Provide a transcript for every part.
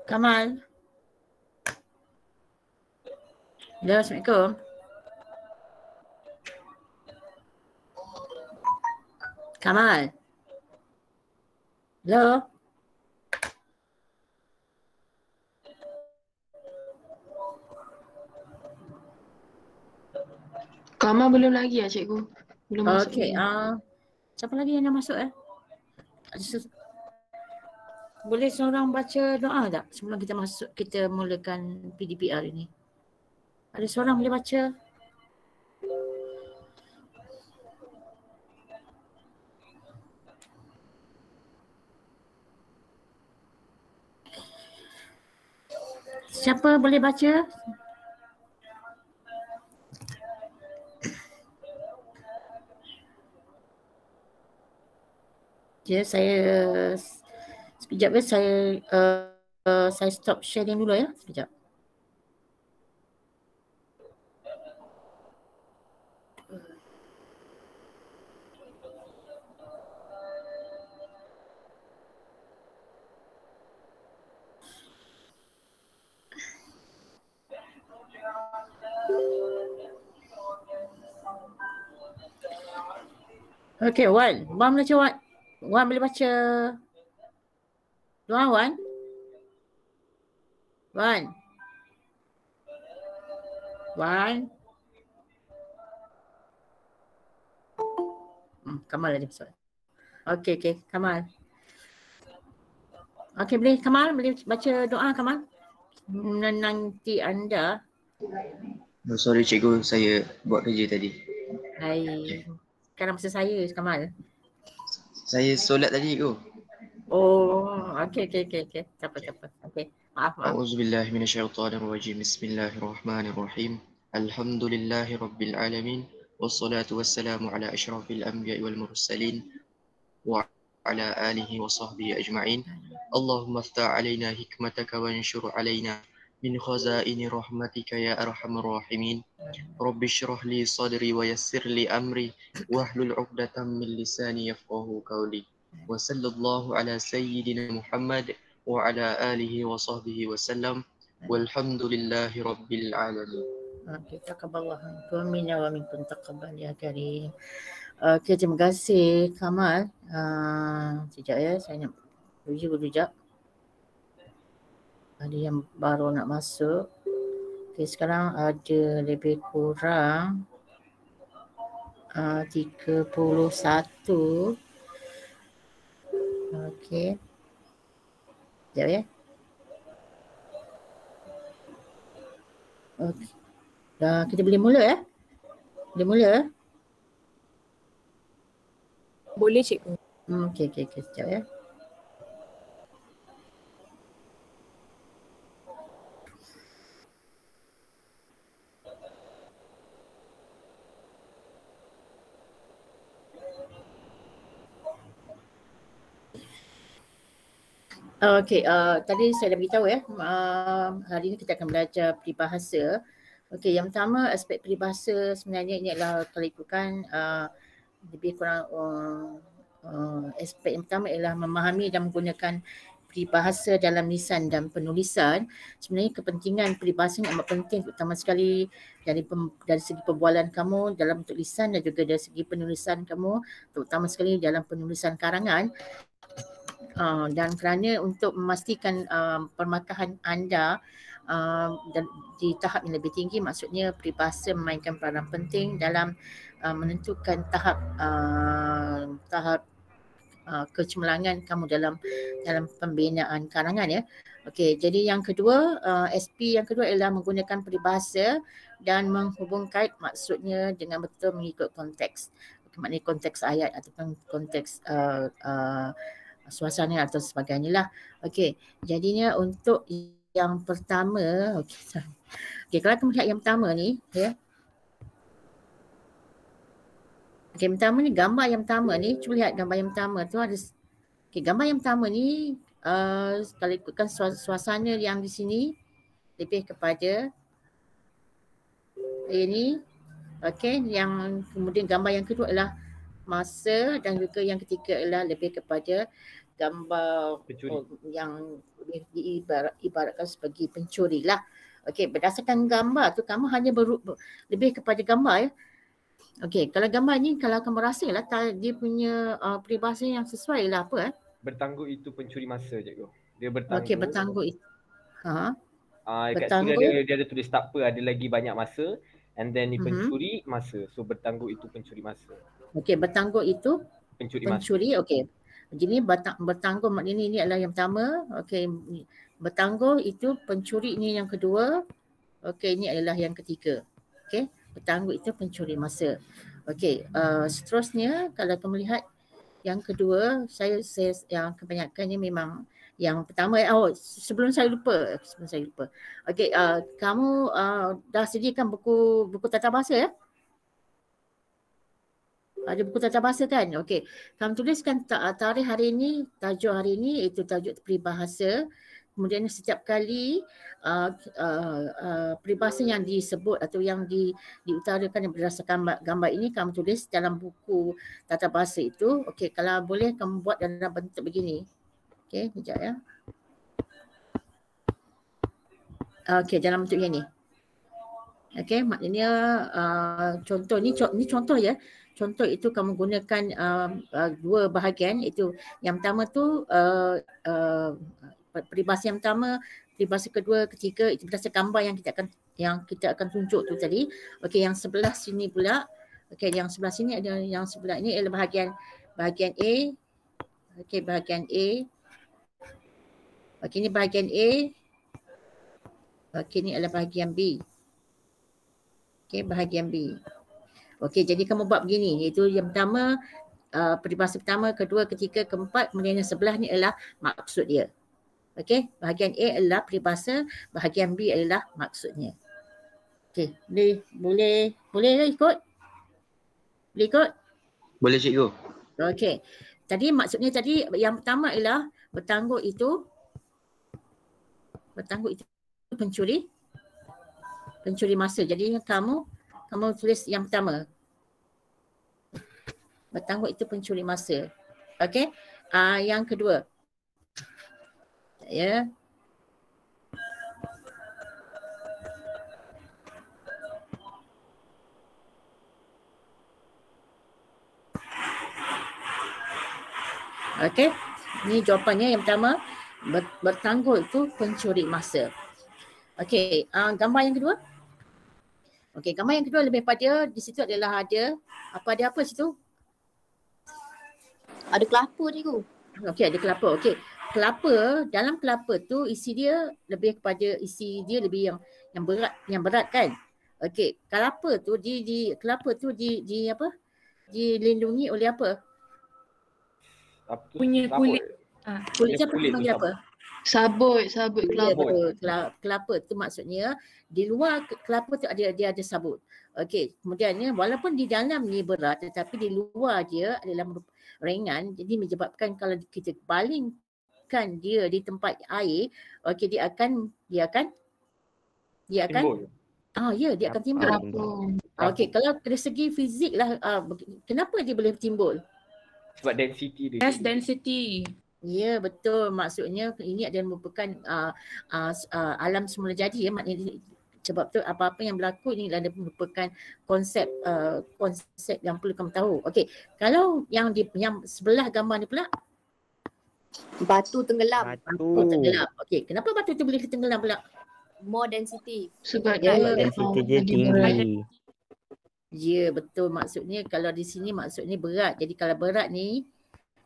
Kamal. Hello, Assalamualaikum. Kamal. Hello. Kamal belum lagi ya cikgu? Belum masuk Okey, lagi. siapa lagi yang dah masuk boleh seorang baca doa tak sebelum kita mulakan PDPR ini? Ada seorang boleh baca? Siapa boleh baca? Ya, sekejap saya stop sharing dulu ya, sekejap. Okey, Wan boleh baca Wan? Wan boleh baca doa Wan? Wan. Wan. Kamal ada soal. Okey, Kamal. Okey, boleh baca doa Kamal? Menanti anda. Oh, sorry cikgu, saya buat kerja tadi. Hai. Sekarang masa saya Kamal. Saya solat tadi cikgu. Oh, okey. Tak apa. Okey. Maaf. A'udzubillahi minasyaitonirrajim. Bismillahirrahmanirrahim. Alhamdulillahi rabbil alamin. Wassalatu wassalamu ala asyrafil anbiya'i wal mursalin wa ala alihi wa sahbihi ajma'in. Allahumma aftah alaina hikmataka wa anshur alaina min khazaini rahmatika ya arhamar rahimin. Rabbi syrah li sadri wa yassir li amri wahlul 'uqdatam min lisani yafqahu qawli. Wa sallallahu ala sayyidina Muhammad wa ala alihi wa sahbihi wa sallam. Walhamdulillahi rabbil alamin. Okey, taqabbalallahu minna wa minkum taqabbal ya karim. Okey, terima kasih Kamal. Sekejap ya, saya nak review dulu sekejap. Ada yang baru nak masuk. Okey, sekarang ada lebih kurang 31. Okey. Sekejap ya. Okey. Dah, kita boleh mula ya? Boleh mula ya? Boleh cikgu. Okey. Sekejap ya. Okey, tadi saya dah beritahu ya, hari ini kita akan belajar peribahasa. Okey, yang pertama aspek peribahasa sebenarnya ini adalah kalau ikutkan lebih kurang aspek yang pertama ialah memahami dan menggunakan peribahasa dalam lisan dan penulisan. Sebenarnya kepentingan peribahasa ini amat penting, terutama sekali dari segi perbualan kamu dalam bentuk lisan dan juga dari segi penulisan kamu, terutama sekali dalam penulisan karangan. Dan kerana untuk memastikan permatahan anda di tahap yang lebih tinggi, maksudnya peribahasa memainkan peranan penting dalam menentukan tahap kecemerlangan kamu dalam pembinaan karangan ya. Okey, jadi yang kedua, SP yang kedua ialah menggunakan peribahasa dan menghubungkan maksudnya dengan betul mengikut konteks. Maknanya konteks ayat ataupun konteks suasana atau sebagainya lah. Okey, jadinya untuk yang pertama, okey, kalau kamu lihat yang pertama ni, ya. Okey, pertama ni gambar yang pertama ni, cuba lihat gambar yang pertama tu ada. Okey, gambar yang pertama ni kalau ikutkan suasana yang di sini lebih kepada ini. Okey, yang kemudian gambar yang kedua adalah masa dan juga yang ketiga adalah lebih kepada gambar yang ibaratkan sebagai pencuri lah. Okey, berdasarkan gambar tu kamu hanya lebih kepada gambar ya. Okey, kalau gambar ni kalau kamu rasa lah dia punya peribahasa yang sesuai lah apa Bertangguh itu pencuri masa, cikgu. Dia bertangguh. Okey, bertangguh itu. Kat situ dia ada tulis tak apa, ada lagi banyak masa, and then ni pencuri masa. So bertangguh itu pencuri masa. Okey, bertangguh itu pencuri. Okey. Jadi bertangguh maknanya ini adalah yang pertama. Okey, bertangguh itu pencuri, ini yang kedua. Okey, ini adalah yang ketiga. Okey, bertangguh itu pencuri masa. Okey, seterusnya kalau kamu lihat yang kedua, saya yang kebanyakannya memang yang pertama. Sebelum saya lupa. Okey, kamu dah sediakan buku tata bahasa ya? Ada buku tata bahasa kan? Okey. Kamu tuliskan tarikh hari ini, tajuk hari ini, itu tajuk peribahasa. Kemudian setiap kali peribahasa yang disebut atau yang diutarakan berdasarkan gambar ini kamu tulis dalam buku tata bahasa itu. Okey, kalau boleh kamu buat dalam bentuk begini. Okey, sekejap ya. Okey, dalam bentuk yang ni. Okey, maknanya contoh ni contoh ya. Contoh itu kamu gunakan dua bahagian, itu yang pertama tu peribahasa yang pertama, peribahasa kedua, ketiga, itu berdasarkan gambar yang kita akan tunjuk tu tadi. Okey, yang sebelah sini pula. Okey, yang sebelah sini ada, yang sebelah ini adalah bahagian A. Okey, bahagian A. Okey, ini bahagian A. Okey, ini adalah bahagian B. Okey, bahagian B. Okey, jadi kamu buat begini, iaitu yang pertama peribahasa pertama, kedua, ketiga, keempat, kemudian yang sebelah ni adalah maksud dia. Okey, bahagian A adalah peribahasa, bahagian B adalah maksudnya. Okey, boleh ikut? Boleh ikut? Boleh cikgu. Okey. Tadi maksudnya tadi yang pertama ialah bertangguh itu pencuri masa. Jadi kamu tulis yang pertama. Bertangguh itu pencuri masa. Okey. Yang kedua. Ya. Okey. Ini jawapannya yang pertama. Bertangguh itu pencuri masa. Okey. Gambar yang kedua. Okey, gambar yang kedua lebih pada di situ adalah ada apa situ? Ada kelapa cikgu. Okey, ada kelapa. Okey. Kelapa, dalam kelapa tu isi dia lebih kepada lebih yang berat kan? Okey, kelapa tu kelapa tu apa? Dilindungi oleh apa? Punya kulit. Kulit apa panggil apa? Sabut kelapa. Kelapa tu maksudnya di luar kelapa tu dia ada sabut. Okey, kemudiannya walaupun di dalam ni berat tetapi di luar dia adalah ringan, jadi menyebabkan kalau kita balingkan dia di tempat air, okey dia akan dia akan timbul. Okey, kalau dari segi fizik lah kenapa dia boleh timbul? Sebab density dia. Gas density. Ya, betul. Maksudnya ini adalah merupakan alam semula jadi ya. Maknanya sebab tu apa-apa yang berlaku ini adalah merupakan konsep yang perlu kamu tahu. Okey, kalau yang sebelah gambar ni pula Batu tenggelam. Batu tenggelam. Okey, kenapa batu tu boleh tenggelam pula? More density. Sebab density dia tinggi. Ya, betul. Maksudnya kalau di sini maksudnya berat. Jadi kalau berat ni,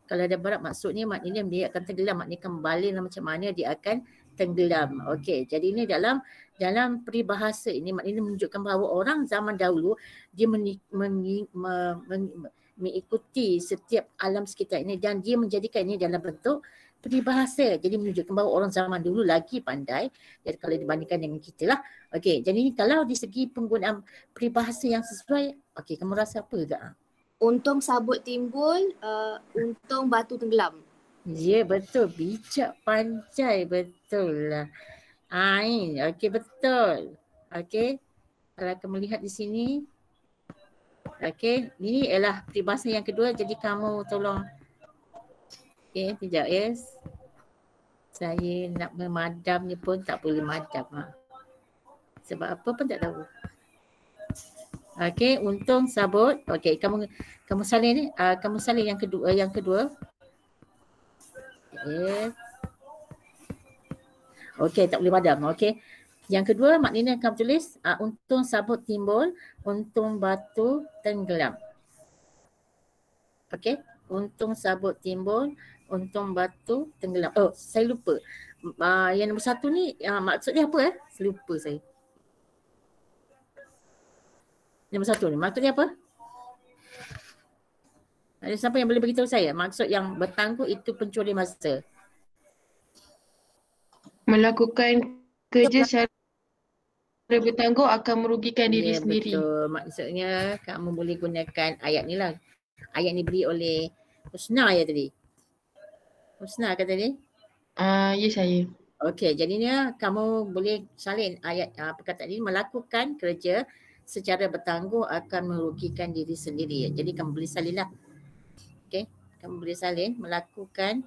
kalau ada berat maksudnya maknanya dia akan tenggelam. Maknanya akan balik macam mana dia akan tenggelam. Okey, jadi ini dalam peribahasa ini maknanya menunjukkan bahawa orang zaman dahulu dia mengikuti setiap alam sekitar ini dan dia menjadikan ini dalam bentuk peribahasa. Jadi menunjukkan bahawa orang zaman dulu lagi pandai kalau dibandingkan dengan kita lah. Okey, jadi kalau di segi penggunaan peribahasa yang sesuai, okey, kamu rasa apa tak? Untung sabut timbul, untung batu tenggelam. Ya, betul. Bijak, pandai, betul lah. Okey, betul. Okey, kalau kamu lihat di sini. Okey, ini ialah peribahasa yang kedua. Jadi kamu tolong Okey, sekejap yes. Saya nak memadamnya pun tak boleh madam. Sebab apa pun tak tahu. Okey, untung sabut. Okey, kamu salin ni. Kamu salin yang kedua. Yes. Okey, tak boleh padam. Okey. Yang kedua maknanya kamu tulis untung sabut timbul, untung batu tenggelam. Okey. Untung sabut timbul, untung batu tenggelam. Oh, saya lupa. Yang nombor 1 ni maksudnya apa Lupa saya. Nombor 1 ni maksudnya apa? Ada siapa yang boleh beritahu saya? Maksud yang bertangguh itu pencuri masa. Melakukan kerja secara bertangguh akan merugikan diri sendiri. Betul. Maksudnya kamu boleh gunakan ayat ni lah. Ayat ni beri oleh Husna ya tadi. Husna kata tadi? Ya saya. Okey, jadinya kamu boleh salin ayat perkataan ini, melakukan kerja secara bertangguh akan merugikan diri sendiri. Jadi kamu boleh salin lah. Okey, kamu boleh salin, melakukan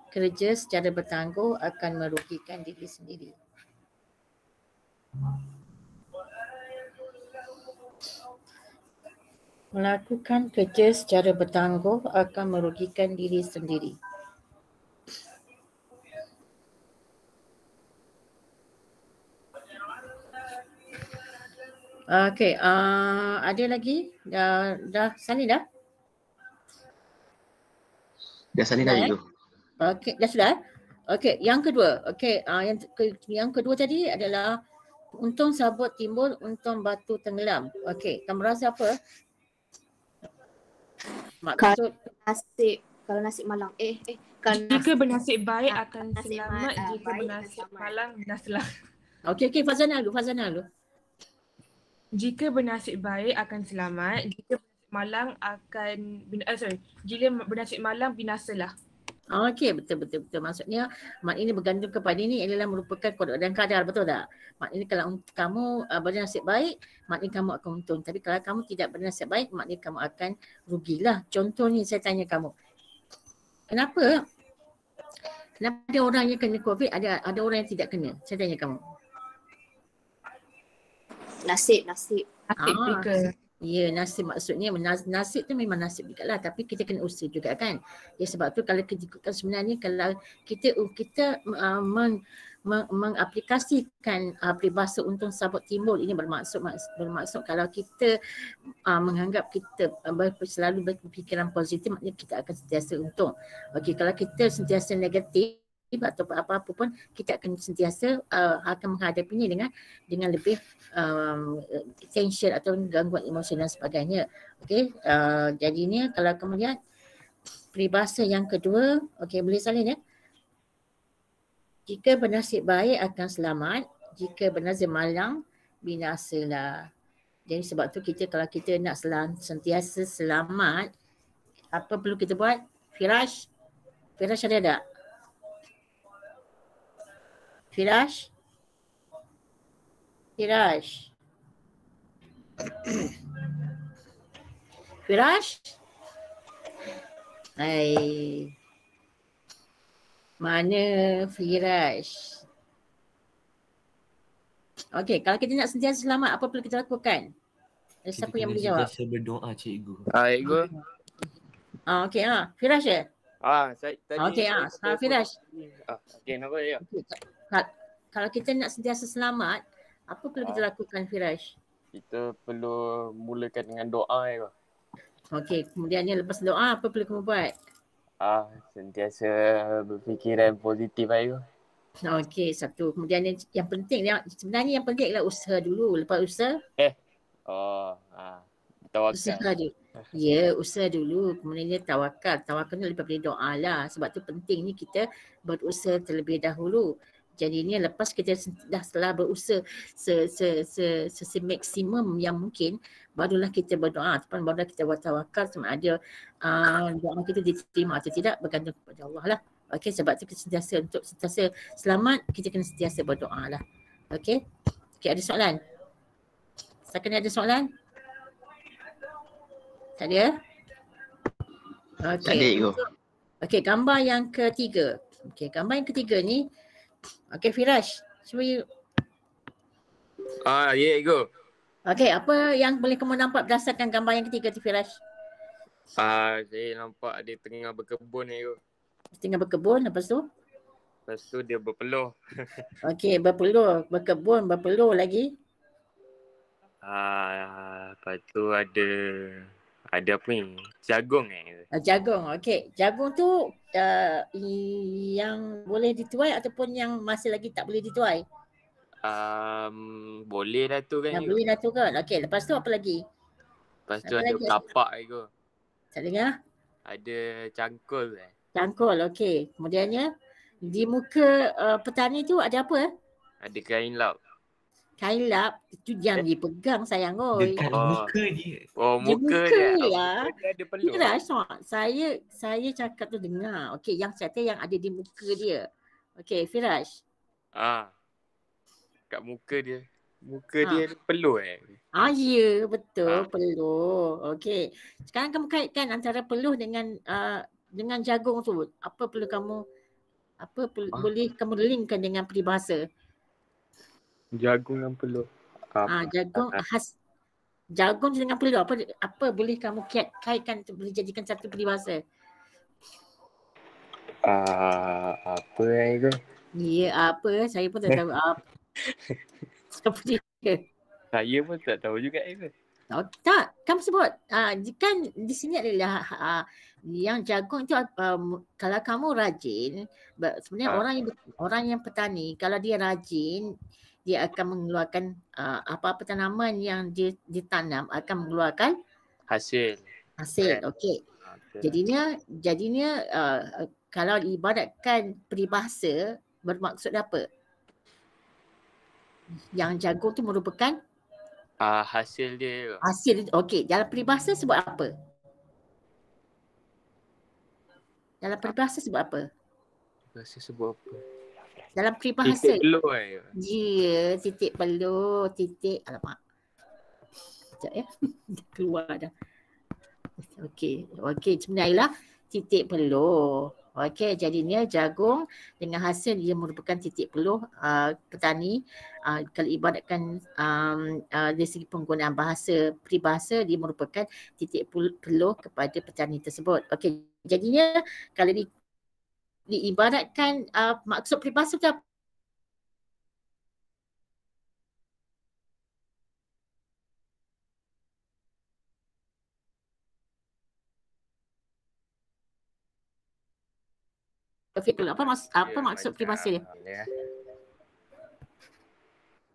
kerja secara bertangguh akan merugikan diri sendiri. Melakukan kerja secara bertangguh akan merugikan diri sendiri. Okey, ada lagi? Dah salin dah? Dah salin dah itu. Okey, dah sudah? Okey, yang kedua. Okey, yang kedua tadi adalah untung sabut timbul, untung batu tenggelam. Okey, kamu rasa apa? Maksud kalau nasib malang. Jika bernasib baik akan selamat, jika bernasib malang binasa. Okey, Fazana dulu. Jika bernasib baik akan selamat, jika bernasib malang akan jika bernasib malang binasalah. Okey, betul. Maksudnya maknanya bergantung kepada ini adalah merupakan qada dan qadar, betul tak? Maknanya kalau kamu bernasib baik, maknanya kamu akan untung. Tapi kalau kamu tidak bernasib baik, maknanya kamu akan rugilah. Contohnya saya tanya kamu. Kenapa ada orang yang kena COVID, ada orang yang tidak kena? Saya tanya kamu. Nasib. Ya, nasib maksudnya nasib tu memang nasib juga lah, tapi kita kena usaha juga kan. Ya, sebab tu kalau kita sebenarnya kalau kita mengaplikasikan peribahasa untung sabut timbul ini bermaksud kalau kita menganggap kita selalu berfikiran positif, maknanya kita akan sentiasa untung. Okey, kalau kita sentiasa negatif atau apa-apa pun, kita akan sentiasa akan menghadapinya dengan lebih tension atau gangguan emosi dan sebagainya. Okey, jadinya kalau kamu lihat peribahasa yang kedua, okey boleh salin ya. Jika bernasib baik akan selamat, jika bernasib malang binasalah. Jadi sebab tu kalau kita nak sentiasa selamat, apa perlu kita buat? Firash ada tak? Firash? Hai. Mana Firash? Okey, kalau kita nak sentiasa selamat, apa perlu kita lakukan? Siapa yang boleh jawab? Sentiasa berdoa, cikgu. Cikgu. Okey, Firash ya? Saya tadi. Okey, Firash. Okey, nampak ya. Kalau kita nak sentiasa selamat, apa perlu kita lakukan, Firash? Kita perlu mulakan dengan doa ya. Okey, kemudiannya lepas doa apa perlu kamu buat? Sentiasa berfikiran positif ayo. Okey, satu. Kemudian yang penting sebenarnya yang penting adalah usaha dulu. Lepas usaha? Tawakal. Usaha dulu. Ya, usaha dulu. Kemudian tawakal. Tawakal ni lebih daripada doa lah. Sebab tu pentingnya kita berusaha terlebih dahulu. Jadinya lepas kita setelah berusaha semaksimum yang mungkin, barulah kita berdoa, barulah kita buat tawakal sama ada doa kita diterima atau tidak bergantung kepada Allah lah. Okey, sebab tu kita untuk sentiasa selamat, kita kena sentiasa berdoa lah. Okey, ada soalan? Siapa ada soalan? Tak ada? Okey. Okey, gambar yang ketiga. Okey, gambar yang ketiga ni. Okey, Firash. Cuba you. Go. Okey, apa yang boleh kamu nampak berdasarkan gambar yang ketiga tu, Firash? Saya nampak dia tengah berkebun ni tu. Tengah berkebun, lepas tu? Lepas tu dia berpeluh. Okey, berpeluh, berkebun, berpeluh lagi. Lepas tu ada apa ni? Jagung Jagung, okey. Jagung tu yang boleh dituai ataupun yang masih lagi tak boleh dituai? Boleh dah tu kan. Yang boleh dah tu kan? Okey, lepas tu apa lagi? Lepas tu ada kapak tu. Tak dengar? Ada cangkul Cangkul, okey. Kemudiannya di muka petani tu ada apa? Ada kain lap. Kain lap, itu jangan dipegang sayang oi. Dekat muka dia. Muka dia. Dia ada peluh. Saya cakap tu dengar. Okey, yang kata yang ada di muka dia. Okey, Firash. Kat muka dia. Muka dia peluh Ya, betul, peluh. Okey. Sekarang kamu kaitkan antara peluh dengan jagung tu. Apa perlu kamu boleh kamu linkkan dengan peribahasa? Jagung dan peluh. Jagung dengan peluh apa boleh kamu kaitkan untuk boleh jadikan satu peribahasa? Apa itu? Ya, apa? Saya pun tak tahu apa. Siapa dia? Saya pun tak tahu juga itu. Tak, kamu sebut. Kan di sini adalah yang jagung itu kalau kamu rajin, sebenarnya orang yang petani kalau dia rajin, dia akan mengeluarkan apa-apa tanaman yang dia ditanam akan mengeluarkan hasil. Okey. Jadinya kalau ibaratkan peribahasa bermaksud apa? Yang jagung tu merupakan hasil dia. Hasil. Okey, dalam peribahasa sebut apa? Dalam peribahasa sebut apa? Dalam peribahasa. Titik peluh Ya, titik peluh, titik. Alamak. Sekejap ya. Keluar dah. Okey, sebenarnya titik peluh. Okey, jadinya jagung dengan hasil dia merupakan titik peluh petani. Kalau ibaratkan dari segi penggunaan bahasa peribahasa, dia merupakan titik peluh kepada petani tersebut. Okey, jadinya kalau diibaratkan maksud peribahasa tu apa? Apa maksud peribahasa dia?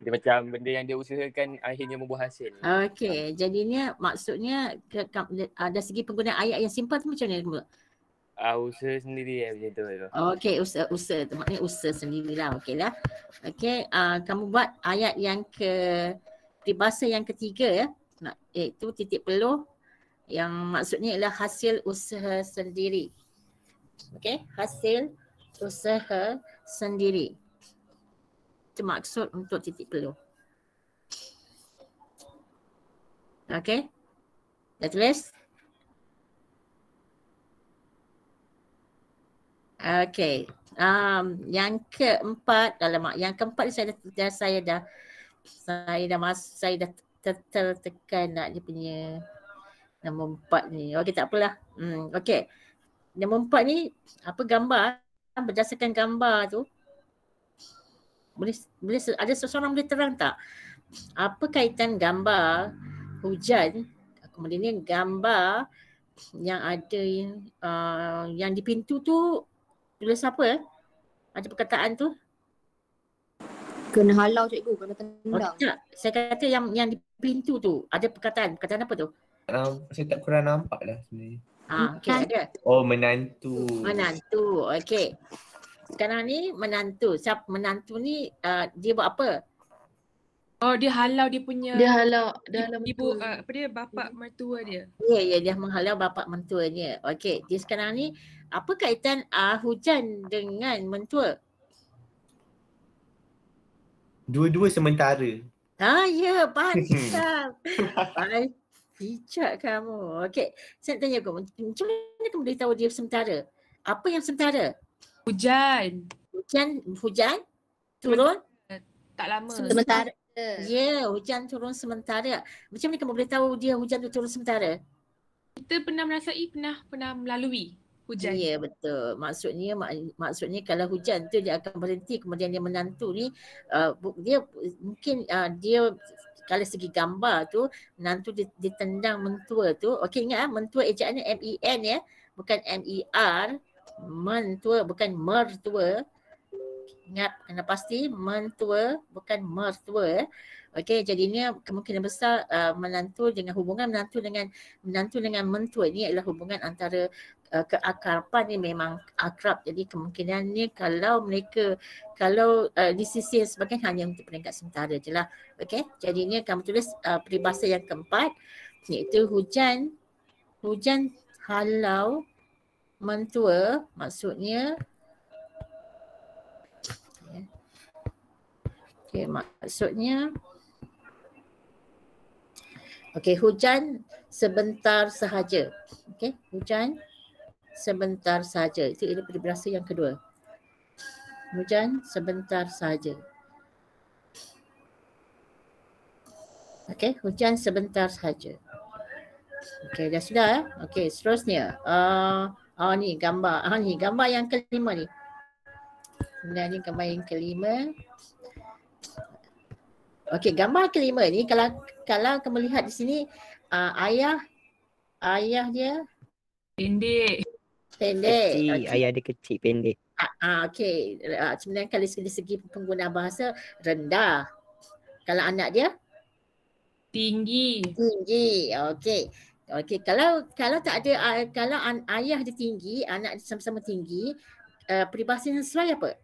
Dia macam benda yang dia usahakan akhirnya membuah hasil. Okey, jadinya maksudnya dari segi penggunaan ayat yang simple tu macam mana? Usaha sendiri macam tu. Okey, usaha tu maknanya usaha sendirilah. Okeylah. Okey, kamu buat ayat yang peribahasa yang ketiga ya. Iaitu titik peluh yang maksudnya ialah hasil usaha sendiri. Okey, hasil usaha sendiri. Itu maksud untuk titik peluh. Okey. Dah tulis? Okey. Yang keempat, yang keempat saya dah tertekan nak dia punya nombor 4 ni. Okey, tak apalah. Okey. Nombor 4 ni apa gambar, berdasarkan gambar tu boleh ada seseorang boleh terang tak apa kaitan gambar hujan kemudian gambar yang ada yang di pintu tu tulis apa ada perkataan tu kena halau cikgu, kena tendang. Tak, saya kata yang di pintu tu ada perkataan apa tu? Saya tak kurang nampak dah sebenarnya. Okey, ada. Menantu. Okey. Sekarang ni menantu. Siapa menantu ni dia buat apa? Dia halau dia punya. Dia halau ibu bapa mertua dia. Ya, dia menghalau bapa mentuanya. Okey, dia sekarang ni apa kaitan hujan dengan mentua? Dua-dua sementara. Ya, pandai. Bijak kamu. Okey, saya tanya kamu, macam mana kamu boleh tahu dia sementara? Apa yang sementara? Hujan. Hujan turun Tak lama. Sementara. Ya, hujan turun sementara. Macam mana kamu boleh tahu dia hujan tu turun sementara? Kita pernah merasai, pernah melalui hujan. Ya, betul. Maksudnya kalau hujan tu dia akan berhenti, kemudian dia menantu ni dia mungkin dia kalau segi gambar tu menantu ditendang mentua tu. Okey, ingat mentua ejaannya M-E-N ya, bukan M-E-R. Mentua bukan mertua. Ingat, kena pasti mentua bukan mertua. Okey, jadinya kemungkinan besar menantu dengan hubungan menantu dengan mentua ni adalah hubungan antara keakraban ni memang akrab. Jadi kemungkinannya kalau disisir sebagai hanya untuk peringkat sementara je lah. Okey, jadinya kamu tulis peribahasa yang keempat iaitu hujan halau mentua, maksudnya maksudnya hujan sebentar sahaja. Hujan sebentar sahaja. Itu adalah peribahasa yang kedua. Hujan sebentar sahaja. Hujan sebentar sahaja. Dah sudah ya. Seterusnya. Ni gambar. Ni gambar yang kelima ni. Ni gambar yang kelima. Gambar kelima ni kalau kamu lihat di sini ayah dia pendek. Kecil, ayah dia kecil, pendek. Sebenarnya kalau dari segi penggunaan bahasa rendah. Kalau anak dia tinggi. Kalau tak ada kalau ayah dia tinggi, anak dia sama-sama tinggi, peribahasa yang sesuai apa?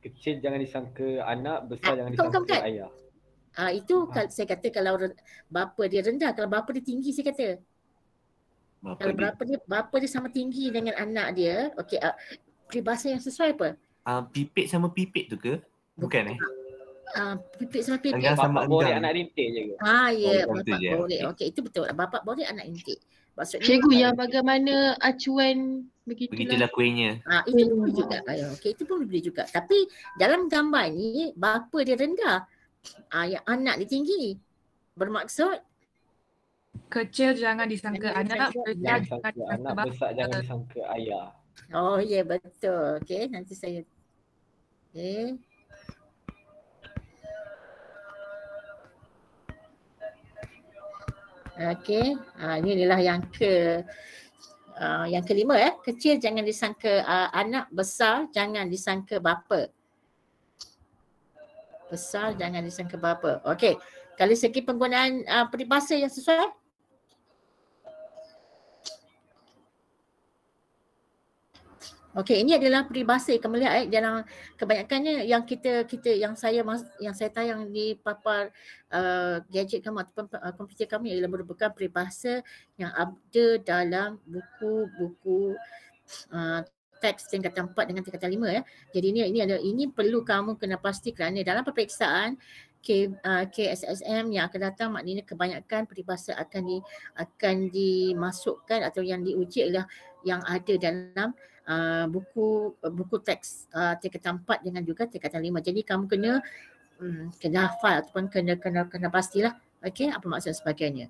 Kecil jangan disangka anak, besar jangan disangka ayah. Itu saya kata kalau bapa dia rendah, kalau bapa dia tinggi saya kata. Kalau bapa dia sama tinggi dengan anak dia, peribahasa yang sesuai apa? Pipit sama pipit tu ke? Bukan Pipit sama pipit. Bapak borek anak rintik je ke? Ya, bapak borek. Itu betul. Bapak borek anak rintik. Maksudnya Cikgu yang bagaimana acuan begitulah kuenya. Itu pun juga. Itu pun boleh juga. Tapi dalam gambar ni bapa dia rendah, yang anak dia tinggi. Bermaksud kecil jangan disangka anak, besar jangan disangka ayah. Oh ya, betul. Nanti saya ini adalah yang kelima ya. Kecil jangan disangka anak, besar jangan disangka bapa. Besar jangan disangka bapa. Kalau segi penggunaan peribahasa yang sesuai. Ini adalah peribahasa. Kamu lihat dalam kebanyakannya yang yang saya tayang di papar gadget kamu ataupun komputer kami adalah merupakan peribahasa yang ada dalam buku-buku teks tingkatan 4 dengan tingkatan 5 ya. Jadi ini perlu kamu kena pasti kerana dalam peperiksaan KSSM yang akan datang, maknanya kebanyakan peribahasa akan dimasukkan atau yang diuji adalah yang ada dalam buku teks tingkatan 4 dengan juga tingkatan 5. Jadi kamu kena hafal ataupun kena pastilah apa maksud sebagainya.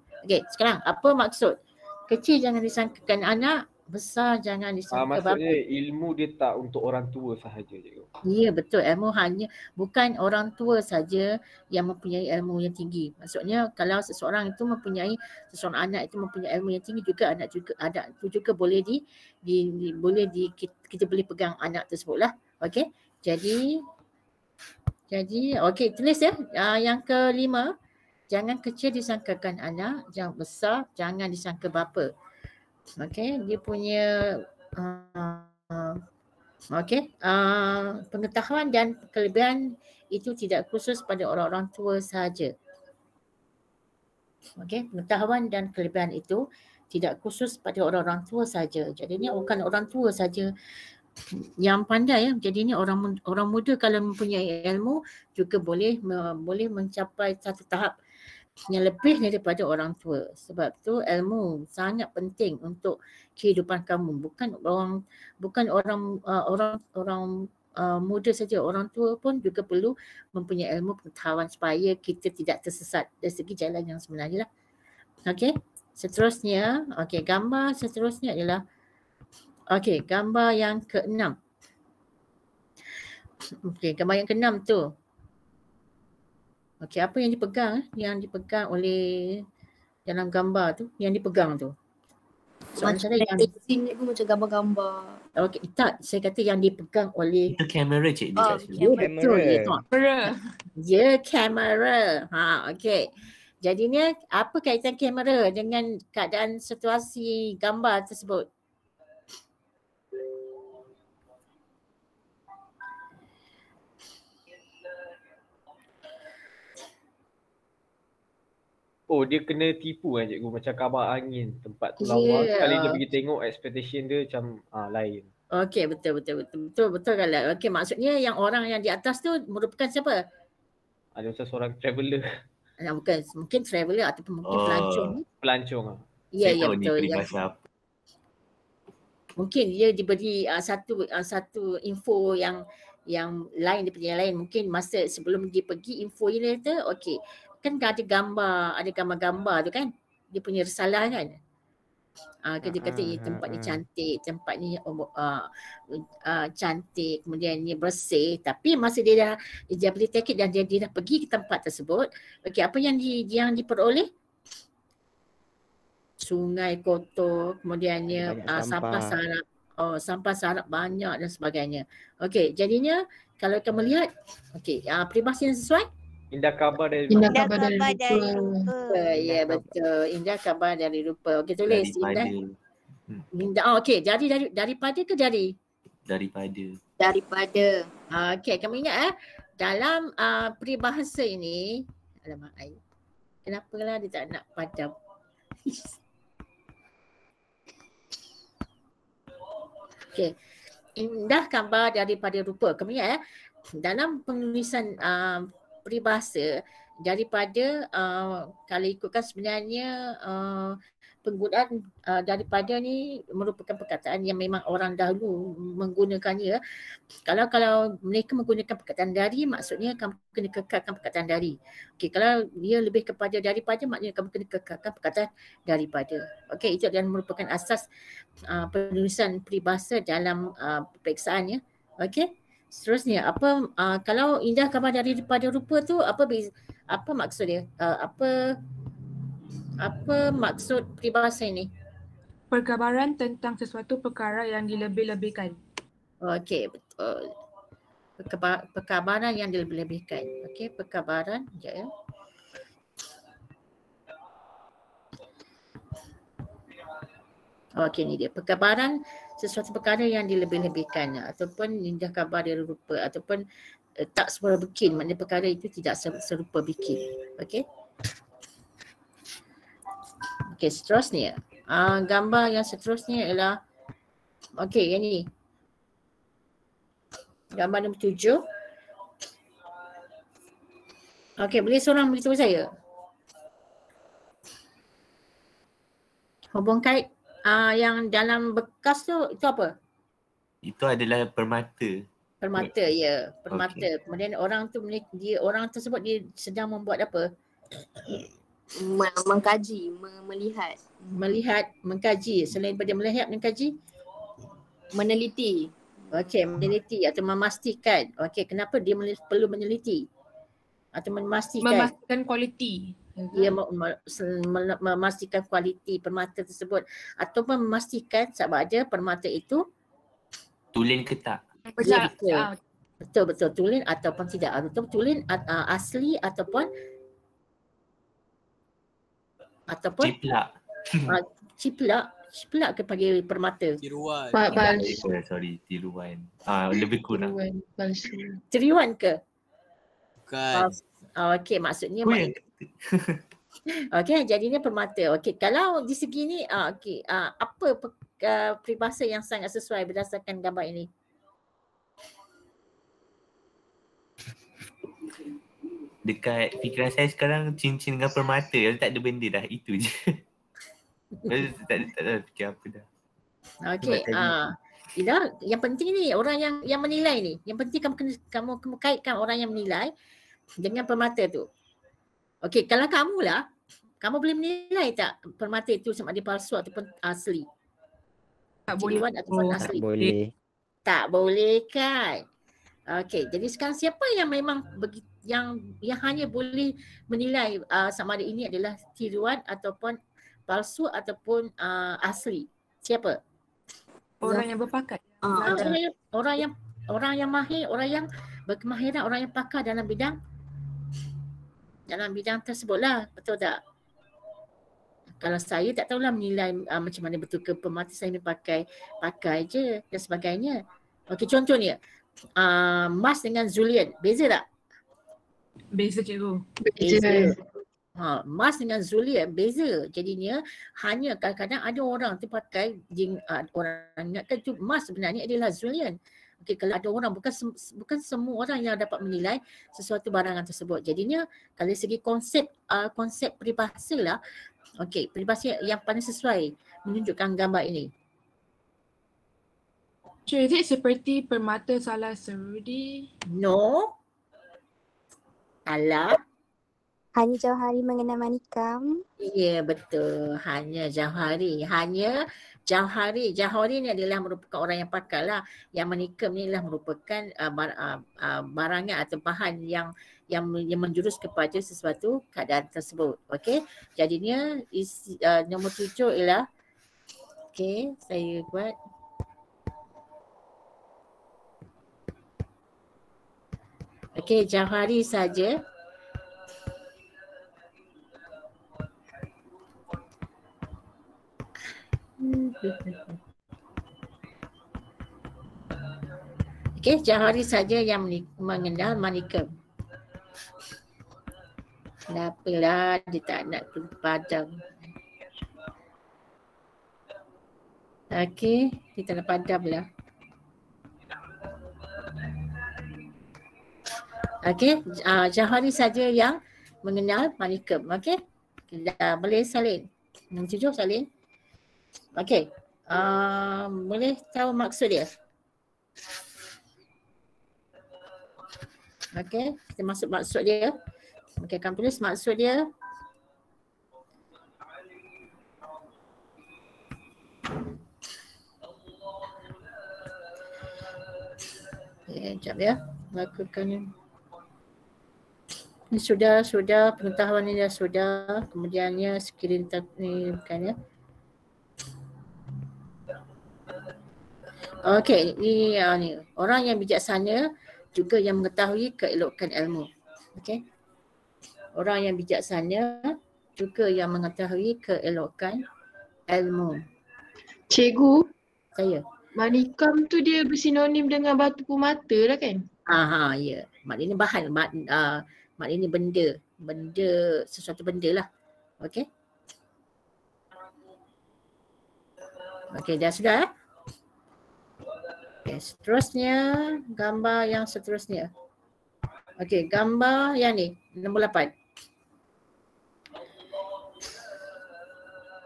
Sekarang apa maksud kecil jangan disangkakan anak, besar jangan disangka bapa. Maksudnya ilmu dia tak untuk orang tua sahaja je. Ya, betul. Ilmu hanya bukan orang tua saja yang mempunyai ilmu yang tinggi. Maksudnya kalau seseorang anak itu mempunyai ilmu yang tinggi, juga anak itu juga boleh kita boleh pegang anak tersebutlah. Jadi tulis ya. Yang kelima, jangan kecil disangkakan anak, jangan besar jangan disangka bapa. Dia punya pengetahuan dan kelebihan itu tidak khusus pada orang-orang tua sahaja. Pengetahuan dan kelebihan itu tidak khusus pada orang-orang tua saja. Jadi ini bukan orang tua saja yang pandai ya. Jadi ini orang muda kalau mempunyai ilmu juga boleh mencapai satu tahap yang lebih daripada orang tua. Sebab tu ilmu sangat penting untuk kehidupan kamu. Bukan orang muda saja, orang tua pun juga perlu mempunyai ilmu pengetahuan supaya kita tidak tersesat dari segi jalan yang sebenarnya lah. Okey, seterusnya, gambar seterusnya adalah gambar yang ke-6. Gambar yang ke-6 tu. Apa yang dipegang? Yang dipegang oleh dalam gambar tu, yang dipegang tu. Soalan saya yang sini pun macam gambar-gambar. Tak, saya kata yang dipegang oleh Itu kamera cik dia kat situ. Ya betul, Kamera. ya kamera. Jadinya apa kaitan kamera dengan keadaan situasi gambar tersebut? Oh, dia kena tipu kan cikgu, macam kabar angin, tempat tu lawa. Sekali dia pergi tengok, expectation dia macam lain. Okey, betul Galat. Maksudnya yang orang yang di atas tu merupakan siapa? Ada macam seorang traveller. Bukan, mungkin traveller ataupun mungkin pelancong. Pelancong ah. Ya, Saya tahu betul. ni peribahasa apa. Mungkin dia diberi satu info yang lain daripada yang lain. Mungkin masa sebelum dia pergi info ini tu, kan ada gambar-gambar tu kan. Dia punya risalah kan. Dia kata tempat ni cantik, tempat ni cantik, kemudian ni bersih. Tapi masa dia beli tiket dan dia dah pergi ke tempat tersebut, apa yang diperoleh? Sungai kotor, kemudiannya sampah sarap banyak dan sebagainya. Jadinya kalau kamu lihat, peribahasa yang sesuai? Indah kabar dari rupa. Ya betul, indah kabar dari rupa. Tulis Daripada. indah. Daripada ke dari? Daripada. Kamu ingat dalam peribahasa ini, alamak ai. Kenapalah dia tak nak padam? Indah kabar daripada rupa. Kamu ingat dalam penulisan peribahasa daripada kalau ikutkan sebenarnya penggunaan daripada ni merupakan perkataan yang memang orang dahulu menggunakannya. Kalau mereka menggunakan perkataan dari, maksudnya kamu kena kekalkan perkataan dari. Kalau dia lebih kepada daripada, maknanya kamu kena kekalkan perkataan daripada. Itu adalah merupakan asas penulisan peribahasa dalam peperiksaan ya. Seterusnya, kalau indah kabar daripada rupa tu, apa maksud dia? Apa maksud peribahasa ini? Perkabaran tentang sesuatu perkara yang dilebih-lebihkan. Betul. Perkabaran yang dilebih-lebihkan. Perkabaran, sekejap ya. Ni dia. Perkabaran sesuatu perkara yang dilebih-lebihkan ataupun indah kabar dari rupa ataupun tak serupa bikin, maknanya perkara itu tidak serupa bikin. Seterusnya. Gambar yang seterusnya ialah yang ni. Gambar nombor 7. Boleh seorang beritahu saya? Hubung kait yang dalam bekas tu, itu apa? Itu adalah permata. Permata, ya. Permata. Kemudian orang tersebut dia sedang membuat apa? Mengkaji, melihat. Melihat, mengkaji. Selain daripada melihat, mengkaji? Meneliti. Meneliti atau memastikan. Kenapa dia perlu meneliti? Atau memastikan? Memastikan kualiti. Dia memastikan kualiti permata tersebut ataupun memastikan sama ada permata itu tulen ke tak? Betul tulen ataupun tidak. Betul tulen asli ataupun ciplak kepada permata. Tiruan. Tiruan. Lebih kurang. Tiruan ke? Bukan. Maksudnya jadinya permata. Kalau di segi ni apa peribahasa yang sangat sesuai berdasarkan gambar ini? Dekat fikiran saya sekarang cincin dengan permata, tak ada benda dah, itu je. tak ada fikir apa dah. Okey, Ida, yang penting ni orang yang menilai ni. Yang penting kamu kaitkan orang yang menilai dengan permata tu. Okey, kalau kamu lah, kamu boleh menilai tak permata itu sama ada palsu ataupun asli? Tak boleh. Ataupun asli? Tak boleh. Tak boleh kan? Okey, jadi sekarang siapa yang memang yang hanya boleh menilai sama ada ini adalah tiruan ataupun palsu ataupun asli? Siapa? Orang yang berpakat. Orang yang mahir, orang yang berkemahiran, orang yang pakar dalam bidang tersebutlah, betul tak? Kalau saya tak tahulah menilai macam mana betul ke permata, saya pakai je dan sebagainya. Okey, contohnya Mas dengan Zulian, beza tak? Beza cikgu. Beza. Mas dengan Zulian beza. Jadinya hanya kadang-kadang ada orang tu pakai orang ingatkan tu Mas sebenarnya adalah Zulian. Okey, kalau ada orang bukan semua orang yang dapat menilai sesuatu barangan tersebut. Jadinya kalau segi konsep peribahasa lah, okey, peribahasa yang paling sesuai menunjukkan gambar ini. So is it seperti permata salah serudi? No. Salah. Hanya Jauhari mengenal manikam. Ya, betul. Hanya Jauhari. Jauhari ni adalah merupakan orang yang pakar lah. Yang menikam ni adalah merupakan barangan atau bahan yang menjurus kepada sesuatu keadaan tersebut. Okey. Jadinya nombor 7 ialah, okey, saya buat. Okey, Jauhari saja. Okey, Jauhari saja yang mengenal manikam. Kenapalah dia tak nak padam? Okey, dia tak nak padam lah. Okey, Jauhari saja yang mengenal manikam. Okey, boleh salin. Nombor 7 salin. Okey, boleh tahu maksud dia? Okey, kita masuk maksud dia. Okey, akan tulis maksud dia. Okay, sekejap ya. Lakukan ini sudah pengetahuan ini sudah, kemudiannya skrin ni bukan ya. Okey, ni orang yang bijaksana juga yang mengetahui keelokan ilmu. Okey. Orang yang bijaksana juga yang mengetahui keelokan ilmu. Cikgu, saya. manikam tu dia bersinonim dengan batu permata lah kan? Ya. Maknanya bahan, maknanya benda, sesuatu benda lah. Okey. Okey, dah sudah eh? Okay, seterusnya gambar yang seterusnya. Okey, gambar yang ni nombor 8.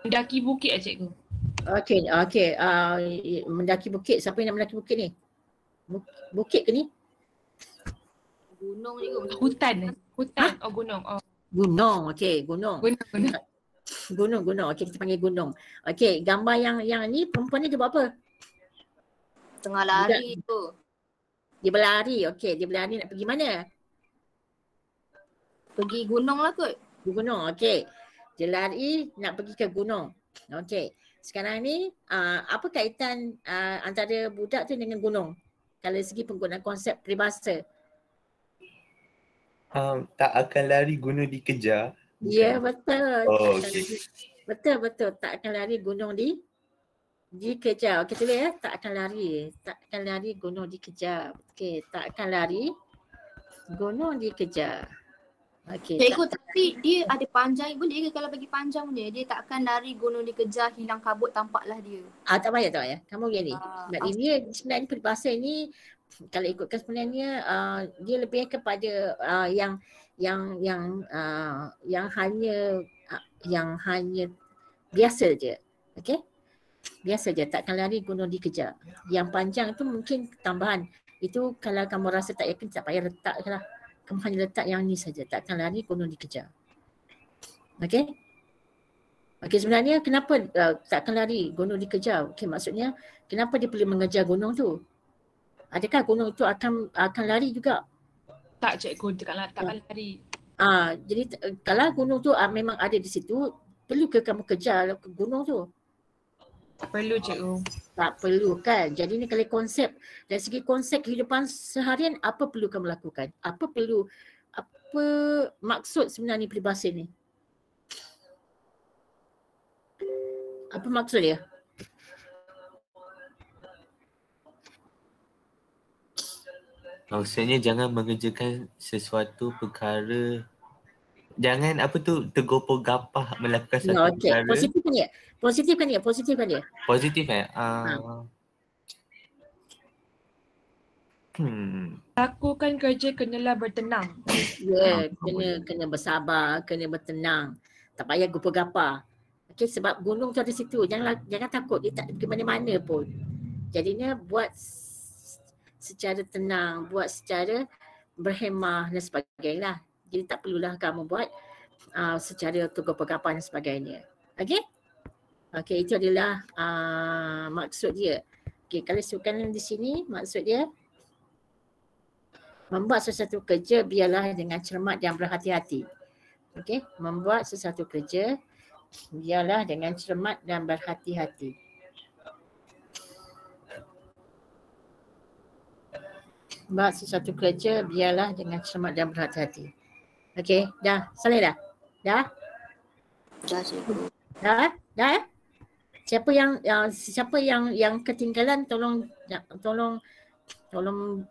Mendaki bukit cikgu. Okey, mendaki bukit. Siapa yang nak mendaki bukit ni? Bukit ke ni? Gunung cikgu. Hutan. Oh gunung. Oh. Gunung. Okey, gunung. Gunung. Okey, kita panggil gunung. Okey, gambar yang ni perempuan ni dia buat apa? Tengah lari tu. Dia berlari. Okey, dia berlari nak pergi mana? Pergi gunung lah kot. Pergi gunung. Okey. Dia lari nak pergi ke gunung. Okey. Sekarang ni apa kaitan antara budak tu dengan gunung? Kalau segi penggunaan konsep peribahasa. Tak akan lari gunung dikejar. Ya, betul. Oh, okey. Betul. Tak akan lari gunung dikejar. Okey, tulis ya. Tak akan lari gunung dikejar. Okey, tak akan lari gunung dikejar. Okey. Cikgu, tapi dia ada panjang, boleh ke kalau bagi panjang dia? Dia tak akan lari gunung dikejar, hilang kabut tampaklah dia. Tak payah. Kamu begini. Sebab ini sebenarnya peribahasa ini kalau ikutkan sebenarnya dia lebih kepada yang hanya biasa je. Okey? Biasa je, takkan lari gunung dikejar. Yang panjang tu mungkin tambahan. Itu kalau kamu rasa tak yakin, tak payah letak lah. Kamu hanya letak yang ni saja, takkan lari gunung dikejar. Okey? Okey, sebenarnya kenapa takkan lari gunung dikejar? Okey, maksudnya kenapa dia perlu mengejar gunung tu? Adakah gunung itu akan lari juga? Tak cikgu, takkan lari. Jadi kalau gunung tu memang ada di situ, perlu ke kamu kejar ke gunung tu? Perlu cikgu. Tak perlu kan. Jadi ni kalau konsep, dari segi konsep kehidupan seharian, apa perlu kamu lakukan? Apa maksud sebenarnya peribahasa ni? Apa maksud dia? Maksudnya jangan mengerjakan sesuatu perkara, jangan tergopoh gapah melakukan satu perkara. Positifkan dia. Positif Lakukan kerja kenalah bertenang. Ya, kena bersabar, kena bertenang. Tak payah gopoh gapah. Okey, sebab gunung tu ada situ. Jangan takut, dia tak pergi mana-mana pun. Jadinya buat secara tenang, buat secara berhemah dan sebagainya. Jadi tak perlulah kamu buat secara gopoh-gapah dan sebagainya. Okey? Okey, itu adalah maksud dia. Okey, kalau sukan di sini maksud dia membuat sesuatu kerja biarlah dengan cermat dan berhati-hati. Okey, membuat sesuatu kerja biarlah dengan cermat dan berhati-hati. Buat sesuatu kerja biarlah dengan cermat dan berhati-hati. Okey, dah. Saleh dah? Dah? Dah cikgu. Dah? Siapa yang ketinggalan tolong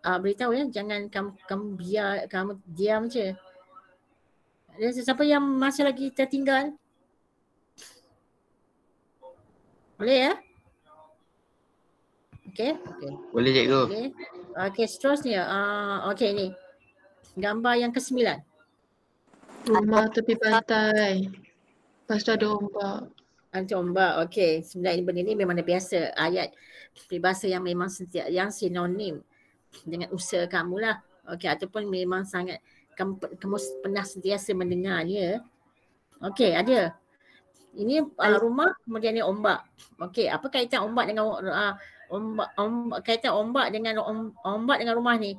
beritahu ya. Jangan kamu diam je. Ada siapa yang masih lagi tertinggal? Boleh ya? Okey. Boleh cikgu. Okey, seterusnya. Okey ni. Gambar yang ke-9. Rumah tepi pantai. Lepas tu ada ombak. Ada ombak. Okey, sebenarnya benda ni memang dah biasa. Ayat peribahasa yang memang yang sinonim dengan usaha kamu lah. Okey, ataupun memang sangat kamu pernah sentiasa mendengarnya. Okey, ada. Ini rumah, kemudian ni ombak. Okey, apa kaitan ombak dengan ombak dengan rumah ni?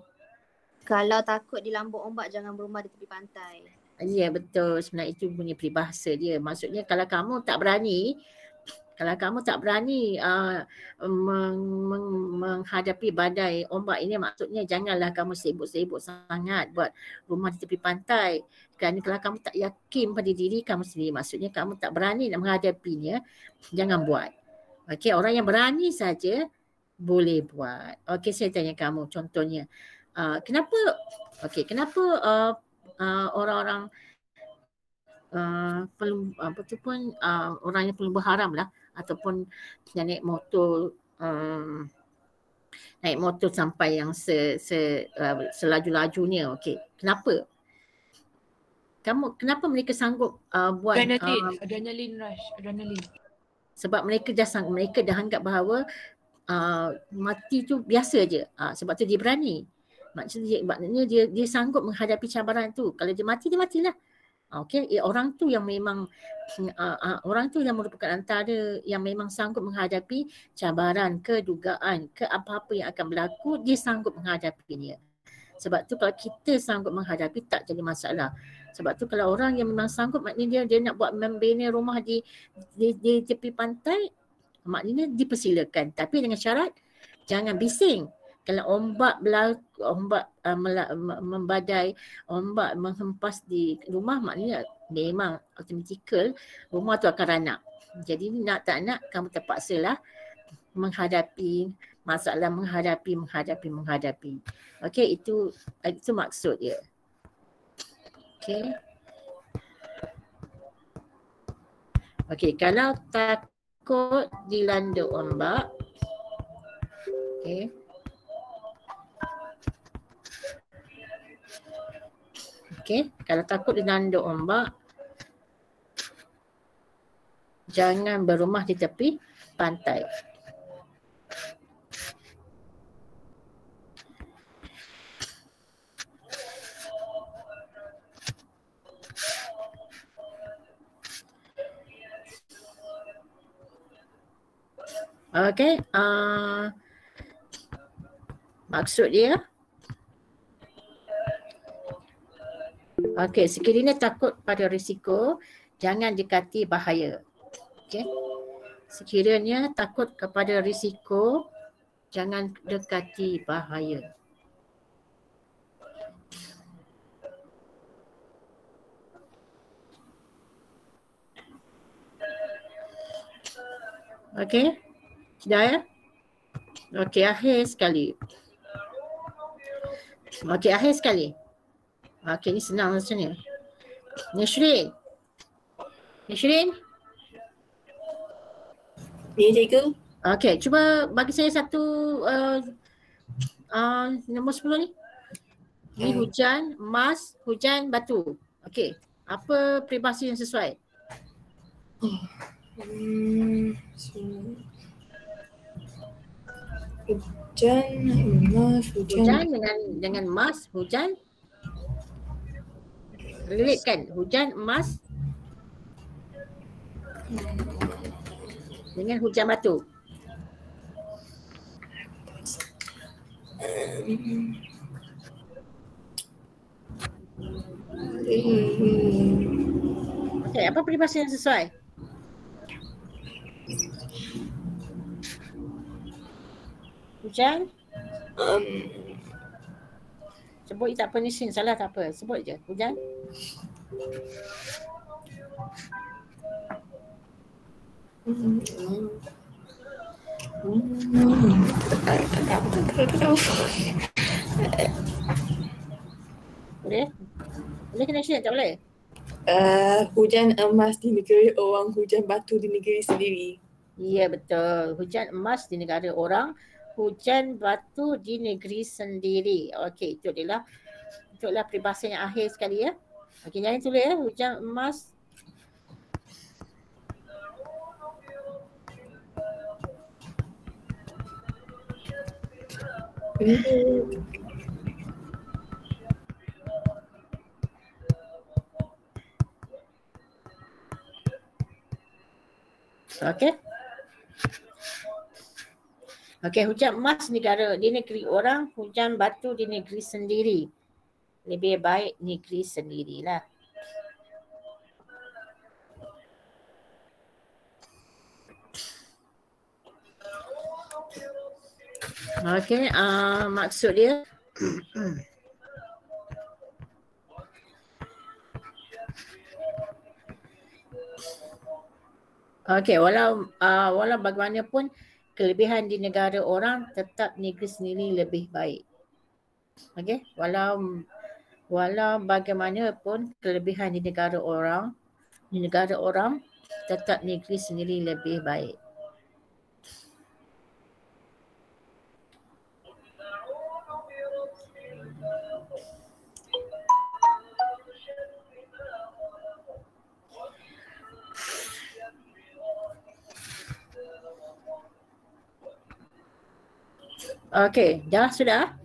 Kalau takut dilambung ombak, jangan berumah di tepi pantai. Ya, betul. Sebenarnya itu punya peribahasa dia. Maksudnya kalau kamu tak berani menghadapi badai ombak ini, maksudnya janganlah kamu sibuk-sibuk sangat buat rumah di tepi pantai. Kerana kalau kamu tak yakin pada diri kamu sendiri, maksudnya kamu tak berani nak menghadapinya, jangan buat. Okey, orang yang berani saja boleh buat. Okey, saya tanya kamu contohnya. Kenapa orang-orang orang yang pelumba haram lah ataupun yang naik motor sampai yang selaju-lajunya. Okey, kenapa mereka sanggup buat adrenaline rush. Sebab mereka dah anggap bahawa mati tu biasa je. Sebab tu dia berani. Maknanya dia sanggup menghadapi cabaran tu. Kalau dia mati, dia matilah. Okey, orang tu yang memang orang tu yang merupakan antara yang memang sanggup menghadapi cabaran, kedugaan, ke apa-apa yang akan berlaku, dia sanggup menghadapinya. Sebab tu kalau kita sanggup menghadapi, tak jadi masalah. Sebab tu kalau orang yang memang sanggup, maknanya dia nak buat membina rumah di tepi pantai, maknanya dipersilakan. Tapi dengan syarat jangan bising. Kalau ombak membadai, ombak menghempas di rumah, maknanya memang automatikal rumah tu akan ranak. Jadi nak tak nak kamu terpaksalah menghadapi masalah, menghadapi. Okey, itu maksud dia. Okey, kalau takut dilanda ombak, okey. Okey, kalau takut dinanduk ombak, jangan berumah di tepi pantai. Okey, maksud dia, okey, sekiranya takut pada risiko, jangan dekati bahaya. Okey, sekiranya takut kepada risiko, jangan dekati bahaya. Okey, sudah ya? Okey, akhir sekali. Okey, akhir sekali. Okey, ni senang rasanya. Nishrin. Nishrin? Ya, cikgu. Okey, cuba bagi saya satu nombor 10 ni. Ni hujan, emas, hujan, batu. Okey, apa peribahasa yang sesuai? Hujan, emas, Hujan dengan emas, hujan. Relate hujan, emas dengan hujan batu. Okey, apa peribahasa yang sesuai? Hujan? Sebut je tak apa, Nisrin, salah tak apa. Sebut je, hujan. Boleh? Boleh ke Nisrin? Tak boleh? Hujan emas di negeri orang, hujan batu di negeri sendiri. Ya, betul. Hujan emas di negara orang, hujan batu di negeri sendiri. Okey, itu dia lah. Itulah peribahasa yang akhir sekali ya. Okey, jangan tulis ya. Hujan emas. Okey. Okey, hujan emas di negeri orang, hujan batu di negeri sendiri. Lebih baik negeri sendirilah. Okey, maksud dia okey, walau bagaimanapun kelebihan di negara orang, tetap negeri sendiri lebih baik. Okey, walau bagaimanapun kelebihan di negara orang, tetap negeri sendiri lebih baik. Okey, sudah?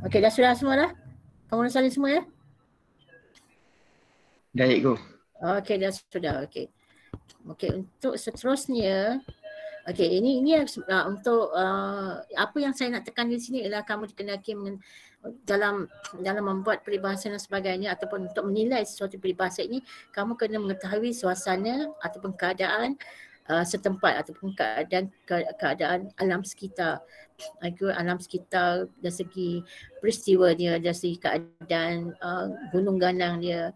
Okey, dah sudah semua dah? Kamu dah salin semua ya? Dah, cikgu. Okey, dah sudah. Okey. Okey, untuk seterusnya, okey, ini untuk apa yang saya nak tekan di sini ialah kamu dikenaki dalam membuat peribahasa dan sebagainya ataupun untuk menilai sesuatu peribahasa ini, kamu kena mengetahui suasana ataupun keadaan setempat ataupun keadaan alam sekitar. Alam sekitar dari segi peristiwa dia, dari segi keadaan gunung ganang dia,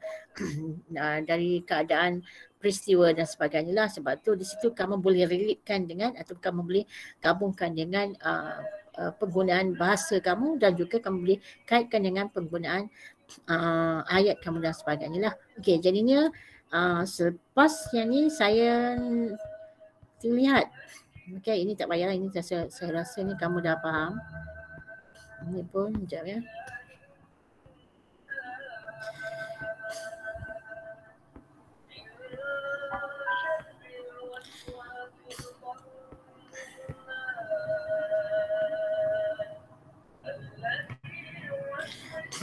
dari keadaan peristiwa dan sebagainya lah. Sebab tu di situ kamu boleh relatekan dengan atau kamu boleh gabungkan dengan penggunaan bahasa kamu dan juga kamu boleh kaitkan dengan penggunaan ayat kamu dan sebagainya lah. Okey, jadinya selepas yang ni saya lihat. Okey, ini tak payah, ini saya rasa ni kamu dah faham. Ini pun sekejap ya.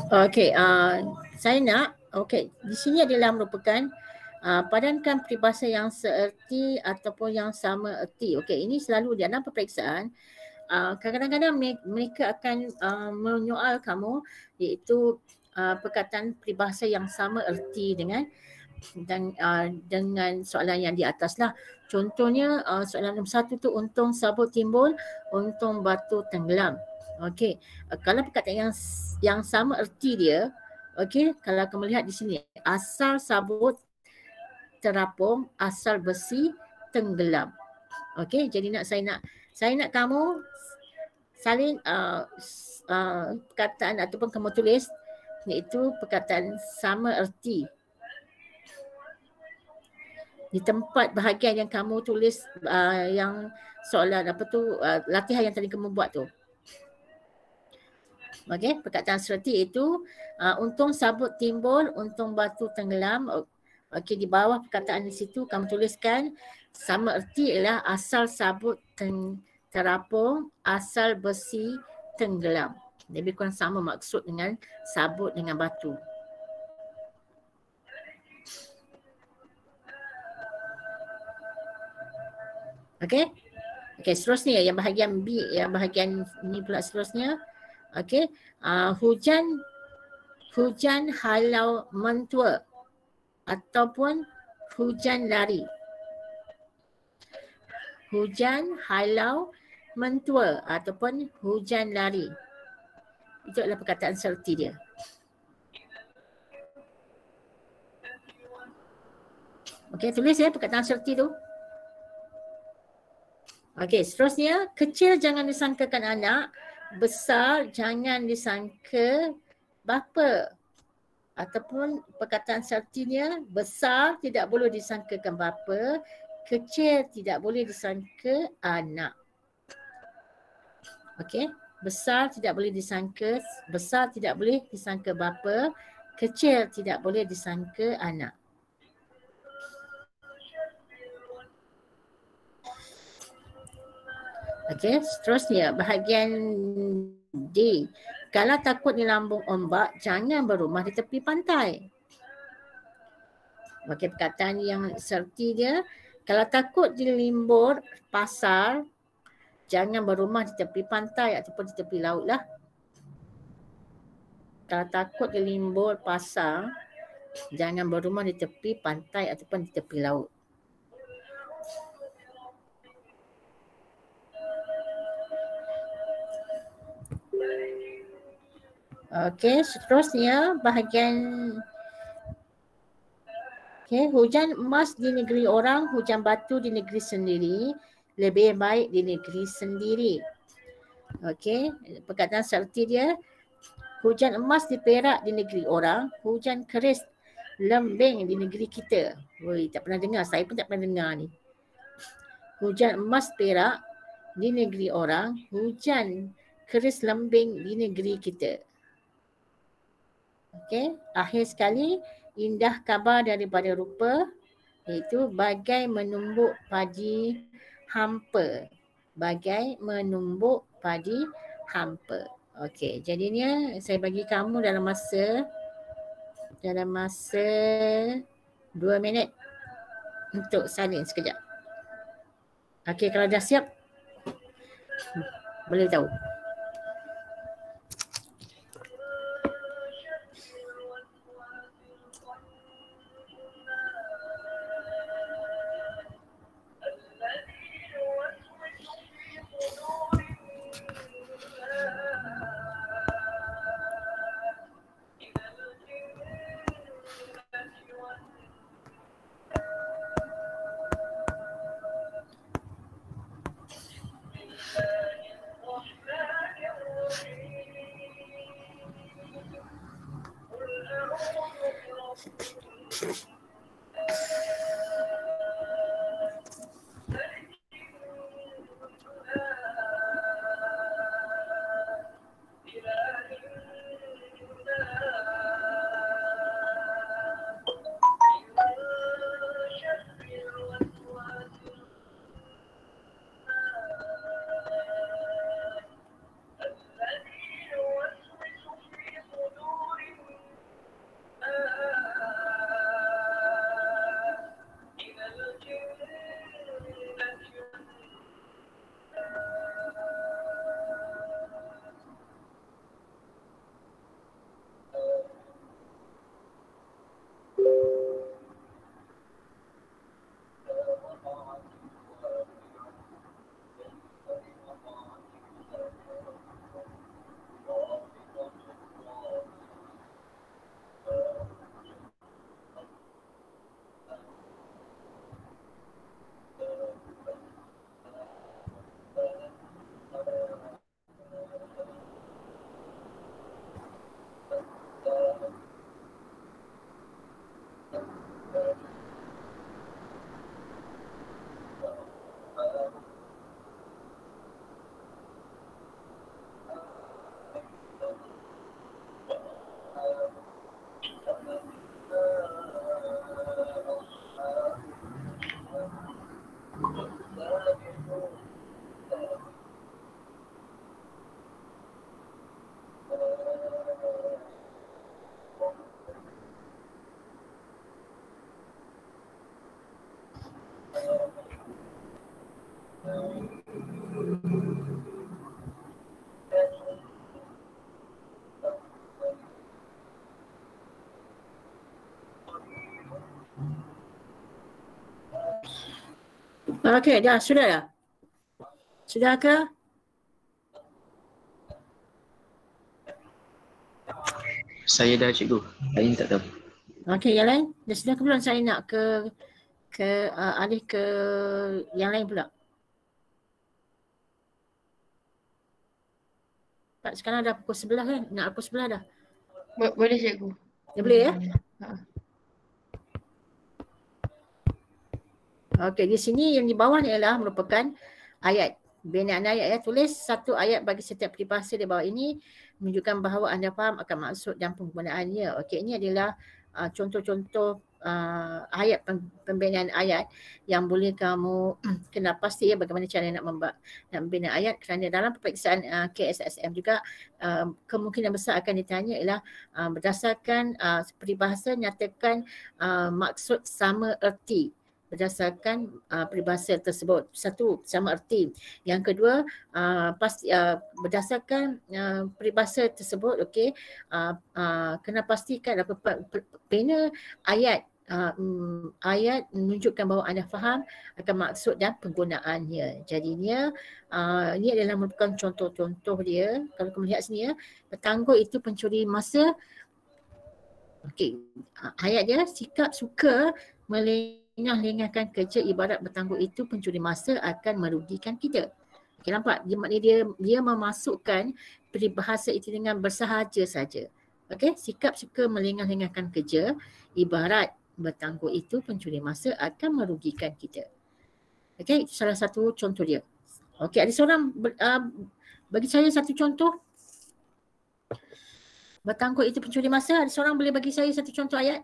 Okey, saya nak, di sini adalah merupakan padankan peribahasa yang seerti ataupun yang sama erti. Okey, ini selalu dalam peperiksaan. Kadang-kadang mereka akan menyoal kamu iaitu perkataan peribahasa yang sama erti dengan soalan yang di atas lah. Contohnya soalan nombor 1 tu, untung sabut timbul, untung batu tenggelam. Okey, kalau perkataan yang sama erti dia, okey, kalau kamu lihat di sini, asal sabut terapung, asal besi tenggelam. Okey, jadi saya nak kamu salin perkataan ataupun kamu tulis iaitu perkataan sama erti di tempat bahagian yang kamu tulis yang soalan latihan yang tadi kamu buat tu. Okey, perkataan serti itu untung sabut timbul, untung batu tenggelam. Okey, di bawah perkataan di situ kamu tuliskan sama erti ialah asal sabut terapung, asal besi tenggelam. Lebih kurang sama maksud dengan sabut dengan batu. Okey. Okey, seterusnya yang bahagian B, yang bahagian ni pula seterusnya. Okey, hujan halau mentua ataupun hujan lari. Hujan halau mentua ataupun hujan lari. Itu adalah perkataan serti dia. Okey, tulis ya perkataan serti tu. Okey, seterusnya, kecil jangan disangkakan anak, besar jangan disangka bapa. Ataupun perkataan sertinya, besar tidak boleh disangkakan bapa, kecil tidak boleh disangka anak. Okey, besar tidak boleh disangka bapa, kecil tidak boleh disangka anak. Okey, seterusnya bahagian D. Kalau takut di lambung ombak, jangan berumah di tepi pantai. Okey, perkataan yang serti dia, kalau takut di limbur pasar, jangan berumah di tepi pantai ataupun di tepi laut lah. Kalau takut di limbur pasar, jangan berumah di tepi pantai ataupun di tepi laut. Okey, seterusnya bahagian hujan emas di negeri orang, hujan batu di negeri sendiri, lebih baik di negeri sendiri. Okey, perkataan serti dia, hujan emas di Perak di negeri orang, hujan keris lembing di negeri kita. Woi, tak pernah dengar, saya pun tak pernah dengar ni. Hujan emas Perak di negeri orang, hujan keris lembing di negeri kita. Okey, akhir sekali, indah kabar daripada rupa, iaitu bagai menumbuk padi hampa. Bagai menumbuk padi hampa. Okey, jadinya saya bagi kamu dalam masa 2 minit untuk salin sekejap. Okey, kalau dah siap, boleh tahu. Okey, dah sudah dah. Sudah ke? Saya dah cikgu. Saya tak tahu. Okey, yang lain? Dah sudah ke belum? Saya nak alih ke yang lain pula. Sekarang dah pukul 11 kan? Nak pukul 11 dah. Boleh cikgu. Dah boleh ya? Okey, di sini yang di bawah ni adalah merupakan ayat. Binaan ayat ya. Tulis satu ayat bagi setiap peribahasa di bawah ini menunjukkan bahawa anda faham akan maksud dan penggunaannya. Okey, ini adalah contoh-contoh ayat pembinaan ayat yang boleh kamu kena pasti ya bagaimana cara nak membina ayat, kerana dalam peperiksaan KSSM juga kemungkinan besar akan ditanya ialah berdasarkan peribahasa nyatakan maksud sama erti berdasarkan peribahasa tersebut. Satu, sama erti. Yang kedua, berdasarkan peribahasa tersebut, okey, kena pastikan bina ayat ayat menunjukkan bahawa anda faham akan maksud dan penggunaannya. Jadinya ini adalah merupakan contoh-contoh dia. Kalau kamu lihat sini ya, petangguh itu pencuri masa. Okey, ayat dia, sikap suka melengah-lengahkan kerja ibarat bertangguh itu pencuri masa akan merugikan kita. Okay, nampak? Dia memasukkan peribahasa itu dengan bersahaja saja. Okey, sikap suka melengah-lengahkan kerja ibarat bertangguh itu pencuri masa akan merugikan kita. Okey, itu salah satu contoh dia. Okey, ada seorang bagi saya satu contoh. Bertangguh itu pencuri masa. Ada seorang boleh bagi saya satu contoh ayat?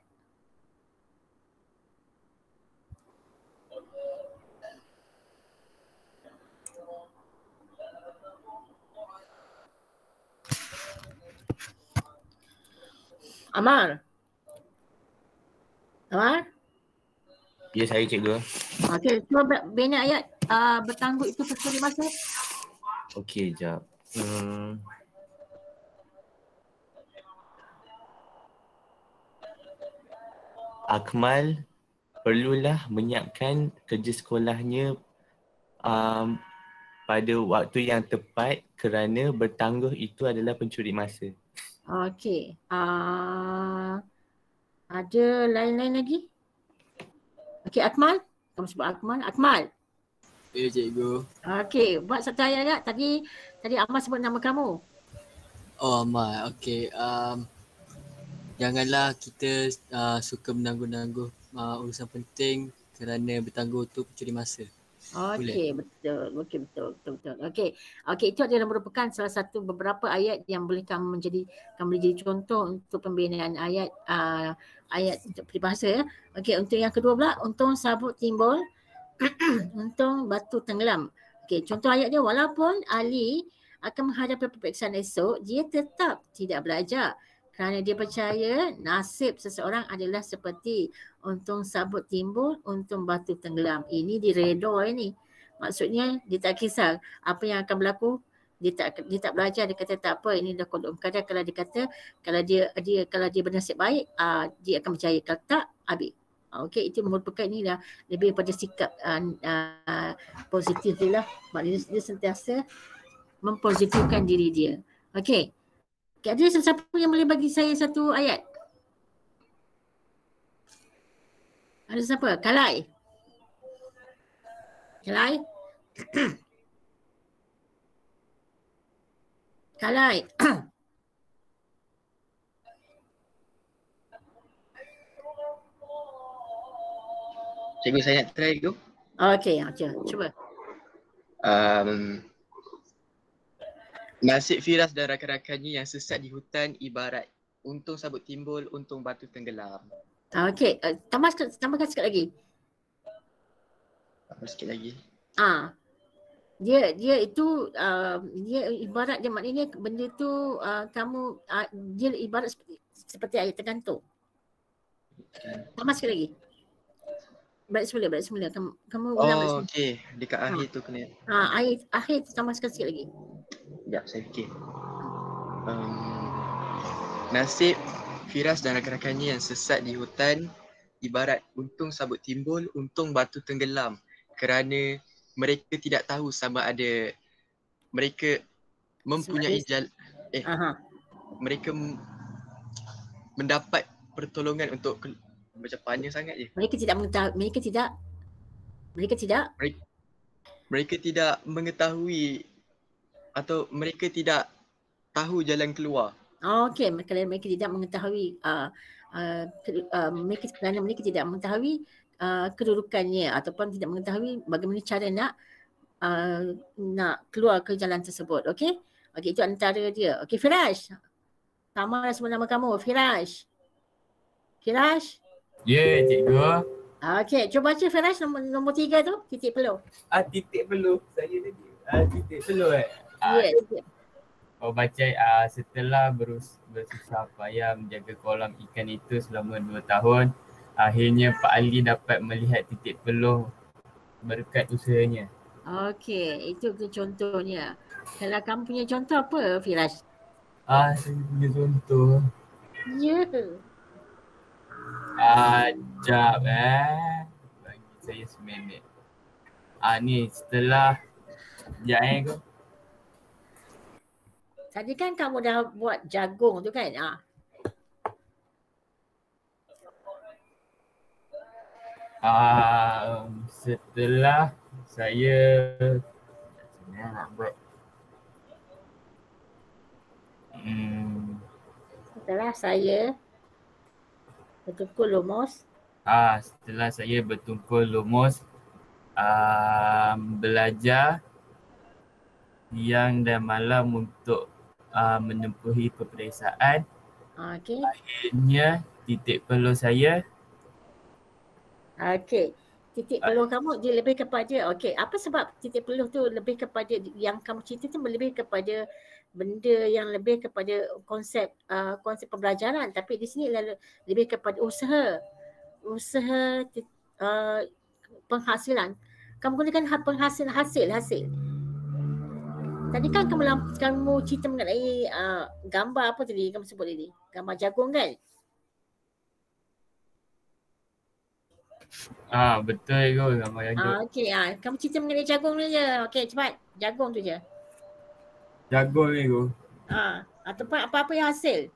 Amar. Amar? Ya, saya cikgu. Okey, cuba bina ayat bertangguh itu pencuri masa. Okey, jap. Akmal perlulah menyiapkan kerja sekolahnya pada waktu yang tepat kerana bertangguh itu adalah pencuri masa. Okey. Ada lain-lain lagi? Okey, Akmal. Kamu sebut Akmal. Akmal. Ya, cikgu. Okey, buat satu ayat. Tadi Akmal sebut nama kamu. Oh, Amal. Okey. Janganlah kita suka menangguh-nangguh urusan penting kerana bertangguh tu pencuri masa. Okey, betul. Okey, betul. Okey. Okey, itu adalah merupakan salah satu beberapa ayat yang boleh kamu jadi contoh untuk pembinaan ayat ayat untuk peribahasa ya. Okey, untuk yang kedua pula, untung sabut timbul, untung batu tenggelam. Okey, contoh ayat dia, walaupun Ali akan menghadapi peperiksaan esok, dia tetap tidak belajar kerana dia percaya nasib seseorang adalah seperti untung sabut timbul, untung batu tenggelam. Ini diredor ini. Maksudnya dia tak kisah apa yang akan berlaku. Dia tak belajar, dia kata tak apa, ini dah kodok kadang. Kalau dia kata kalau dia bernasib baik, dia akan percaya. Kalau tak, habis. Okey, itu merupakan ini dah lebih pada sikap positif dia lah. Maknanya dia sentiasa mempositifkan diri dia. Okey. Okay, ada sesiapa yang boleh bagi saya satu ayat? Ada siapa? Kalai. Kalai. Kalai. Cikgu, saya nak try tu. Okey, cuba. Nasib Firas dan rakan-rakannya yang sesat di hutan ibarat untung sabut timbul, untung batu tenggelam. Okey, tambahkan sikit lagi. Tambah sikit lagi. Dia itu dia ibarat dia maknanya benda tu dia ibarat seperti air tergantung. Tambah sikit lagi. Balik semula. Kamu okey. Dekat akhir tu kena. Akhir tu tambah sikit lagi. Sekejap, saya fikir. Nasib Firas dan rakan-rakannya yang sesat di hutan ibarat untung sabut timbul, untung batu tenggelam. kerana mereka tidak tahu sama ada mereka mempunyai mereka mendapat pertolongan untuk macam panjang sangat je. Mereka tidak mengetahui atau mereka tidak tahu jalan keluar. Okey, mereka tidak mengetahui kerana mereka tidak mengetahui kedudukannya ataupun tidak mengetahui bagaimana cara nak keluar ke jalan tersebut. Okey? Okey, itu antara dia. Okey, Firash. Sama semua nama kamu, Firash. Firash? Ya, cikgu. Okey, cuba baca Firash nombor 3 tu, titik peluh. Titik peluh. Saya tadi. Titik peluh titik. Baca setelah bersusah payah menjaga kolam ikan itu selama 2 tahun, akhirnya Pak Ali dapat melihat titik peluh berkat usahanya. Okey, itu contohnya. Kalau kamu punya contoh apa, Firash? Saya punya contoh. Ya. Sekejap bagi saya seminit. Ni setelah sekejap kau. Tadi kan kamu dah buat jagung tu kan? Setelah saya nak buat setelah saya bertungkul lumus. Setelah saya bertungkul lumus, belajar siang dan malam untuk menempuhi peperiksaan. Okey. Akhirnya titik peluh saya. Okey. Titik peluh kamu dia lebih kepada, okey, apa sebab titik peluh tu lebih kepada yang kamu cerita tu lebih kepada benda yang lebih kepada konsep pembelajaran, tapi di sini lebih kepada usaha penghasilan. Kamu gunakan hasil. Tadi kan kamu cerita mengenai gambar apa tadi kamu sebut tadi? Gambar jagung kan? Betul ke gambar jagung. Okey, kamu cerita mengenai jagung tu je. Okey, cepat. Jagung tu je. Jagung ni tu. Ataupun apa-apa yang hasil.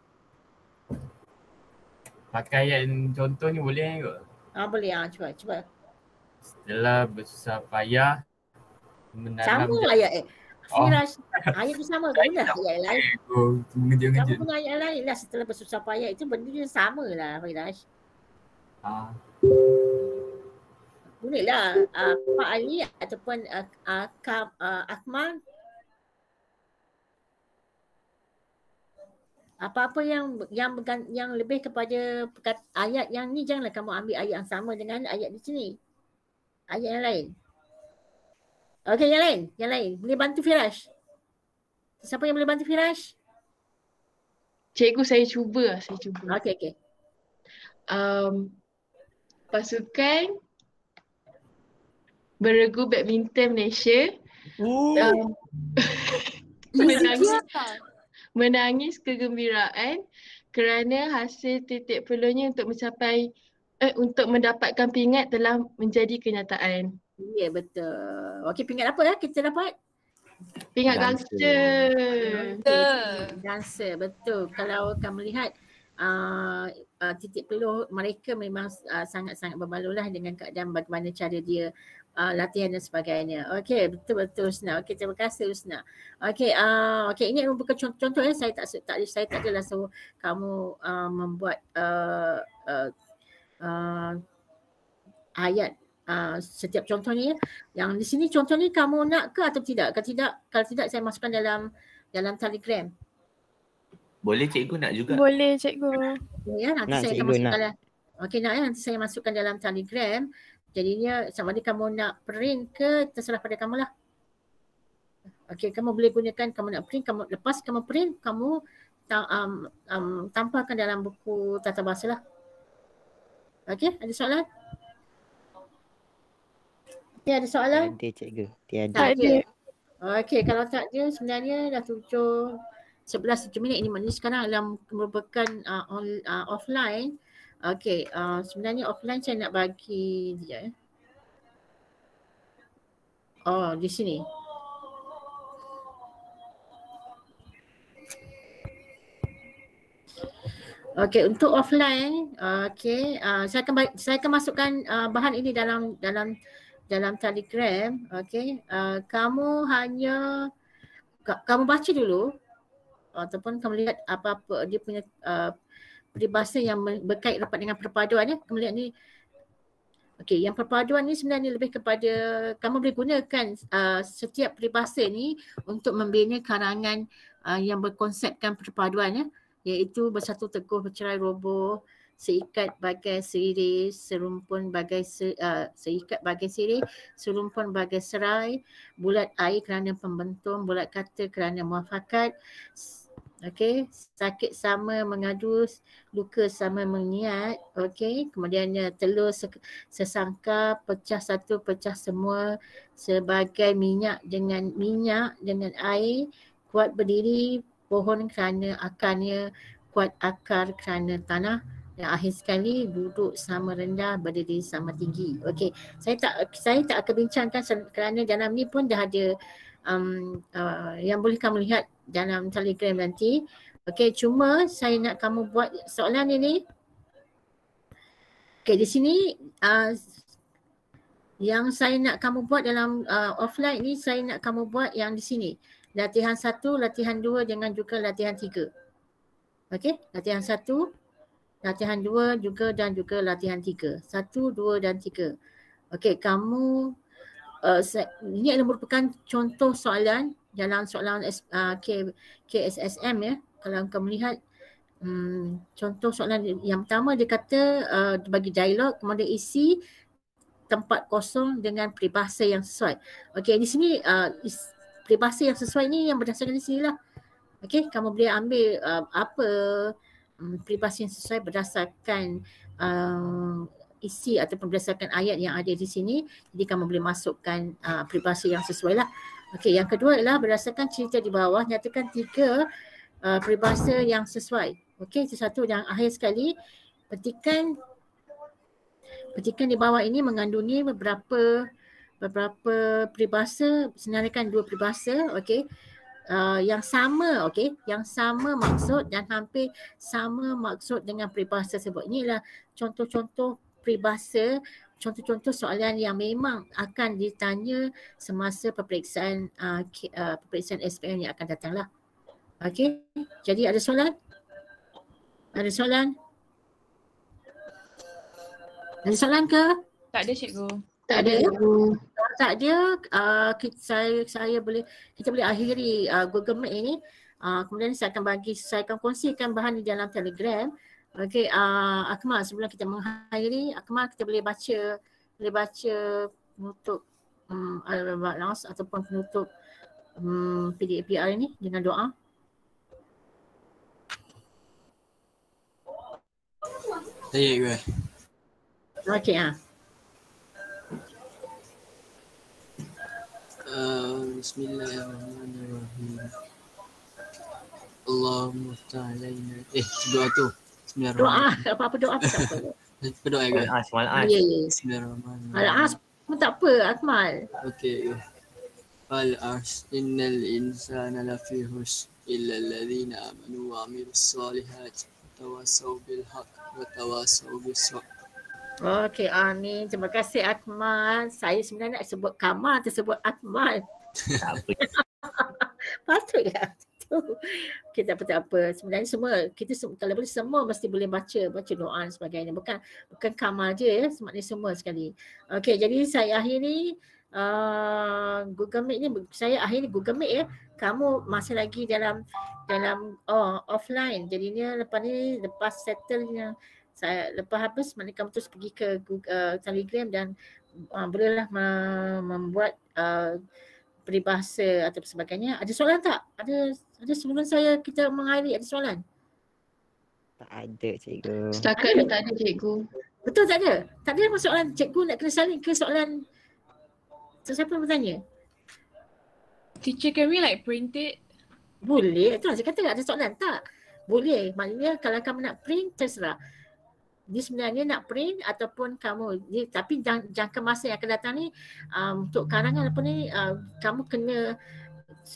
Pakai ayat contoh ni boleh ke? Boleh, cuba. Setelah bersusah payah menanam. Sama ayat Firash, ayat tu sama. Guna ayat lain. Kamu guna ayat lain lah. Setelah bersusah payah itu benda dia sama lah, Firash. Bolehlah Pak Ali ataupun Akmal, apa-apa yang lebih kepada ayat yang ni, janganlah kamu ambil ayat yang sama dengan ayat di sini. Ayat yang lain. Okey, yang lain. Boleh bantu Firash? Siapa yang boleh bantu Firash? Cikgu, saya cuba. Okey. Pasukan beregu badminton Malaysia menangis kegembiraan kerana hasil titik peluhnya untuk mendapatkan pingat telah menjadi kenyataan. Ya, betul. Okey, pingat apa kita dapat? Pingat gangster. Gangster, betul. Kalau kamu lihat titik peluh mereka memang sangat-sangat berbaloi lah dengan keadaan bagaimana cara dia latihan dan sebagainya. Okey, betul-betul Husna. Okey, terima kasih Husna. Okey, ini bukan contoh ya. Saya tak adalah suruh kamu membuat ayat setiap contohnya ya. Yang di sini contoh ni kamu nak ke atau tidak? Kalau tidak saya masukkan dalam Telegram. Boleh cikgu nak juga? Boleh cikgu. Ya, nanti saya akan masukkan dalam. Okey, nanti saya masukkan dalam Telegram. Jadinya sama ada kamu nak print ke, terserah pada kamu lah. Okey, kamu boleh gunakan, kamu nak print, lepas kamu print, kamu tampalkan dalam buku tata bahasa lah. Okey, ada soalan? Ada soalan? Ada cikgu. Tiada. Tak ada. Okey, kalau tak ada sebenarnya dah 11 minit ini maknanya sekarang dalam merupakan offline. Okey, sebenarnya offline saya nak bagi sekejap ya. Oh, di sini. Okey, untuk offline, saya akan masukkan bahan ini dalam Telegram. Okey, kamu hanya kamu baca dulu ataupun kamu lihat apa-apa dia punya peribahasa yang berkait rapat dengan perpaduan ya. Kamu lihat ni. Okey, yang perpaduan ni sebenarnya lebih kepada kamu boleh gunakan setiap peribahasa ni untuk membina karangan yang berkonsepkan perpaduan ya, iaitu bersatu teguh bercerai roboh, seikat bagai sirih, serumpun bagai seikat bagai sirih, serumpun bagai serai, bulat air kerana pembentum, bulat kata kerana muafakat. Okey, sakit sama mengadu, luka sama mengiat. Okey, kemudiannya telur sesangka, pecah satu pecah semua, sebagai minyak dengan air, kuat berdiri pohon kerana akarnya, kuat akar kerana tanah. Dan akhir sekali duduk sama rendah, berdiri sama tinggi. Okey, saya tak akan bincangkan kerana dalam ni pun dah ada yang boleh kamu lihat dalam Telegram nanti. Okey, cuma saya nak kamu buat soalan ini. Okey, di sini yang saya nak kamu buat dalam offline ni, saya nak kamu buat yang di sini. Latihan 1, latihan 2 dengan juga latihan 3. Okey, latihan 1, latihan 2 juga dan juga latihan 3. 1, 2 dan 3. Okey, kamu ini adalah merupakan contoh soalan dalam soalan KSSM ya. Kalau kamu lihat contoh soalan yang pertama, dia kata bagi dialog, kemudian isi tempat kosong dengan peribahasa yang sesuai. Okey, di sini peribahasa yang sesuai ni yang berdasarkan di sinilah. Okey, kamu boleh ambil apa peribahasa yang sesuai berdasarkan isi ataupun berdasarkan ayat yang ada di sini. Jadi kamu boleh masukkan peribahasa yang sesuai lah. Okey, yang kedua ialah berdasarkan cerita di bawah, nyatakan 3 peribahasa yang sesuai. Okey, satu yang akhir sekali, petikan di bawah ini mengandungi beberapa peribahasa, senaraikan 2 peribahasa. Okey, yang sama, okey, yang sama maksud dan hampir sama maksud dengan peribahasa tersebut. Inilah contoh-contoh peribahasa, contoh-contoh soalan yang memang akan ditanya semasa peperiksaan SPM yang akan datang lah. Okey, jadi ada soalan? Ada soalan? Ada soalan ke? Tak ada, cikgu. Tak ada. Kalau tak ada, kita boleh akhiri Google Meet ini. Kemudian saya akan kongsikan bahan di dalam Telegram. Okey, Akmal, sebelum kita mengakhiri, Akmal kita boleh baca penutup Al-Balas ataupun penutup PDAPR ini dengan doa. Saya ke? Okey, Bismillahirrahmanirrahim. Allahumma ta'alaina. Doa tu. Doa, apa-apa doa pun tak apa. Doa ke? Ya. Bismillahirrahmanirrahim. Al-As pun tak apa, Akmal. Okey. Al-As innal insana lafi husn illa alladhina amanu wa amilus solihat tawassaw bil haqq wa tawassaw bis sabr. Okey, amin. Terima kasih Akmal. Saya sebenarnya nak sebut Kamal, tersebut Akmal. Tak apa. Patutlah. Okey, tak apa. Sebenarnya kalau boleh semua mesti boleh baca doa dan sebagainya. Bukan Kamal je ya, semaknanya semua sekali. Okey, jadi saya akhiri Google Meet ni. Saya akhiri Google Meet ya. Kamu masih lagi dalam offline. Jadinya lepas settle lepas habis maknanya kamu terus pergi ke Google, Telegram dan bolehlah membuat peribahasa atau sebagainya. Ada soalan tak? Ada sebelum kita mengakhiri, ada soalan? Tak ada, cikgu. Setakat ni tak ada, cikgu. Betul tak ada? Tak ada soalan. Cikgu nak kena salin ke soalan siapa bertanya? Teacher, can we print it? Boleh. Itulah saya kata ada soalan. Tak. Boleh. Maknanya kalau kamu nak print, terserah. dia sebenarnya nak print ataupun kamu tapi jangka masa yang akan datang ni untuk karangan apa ni kamu kena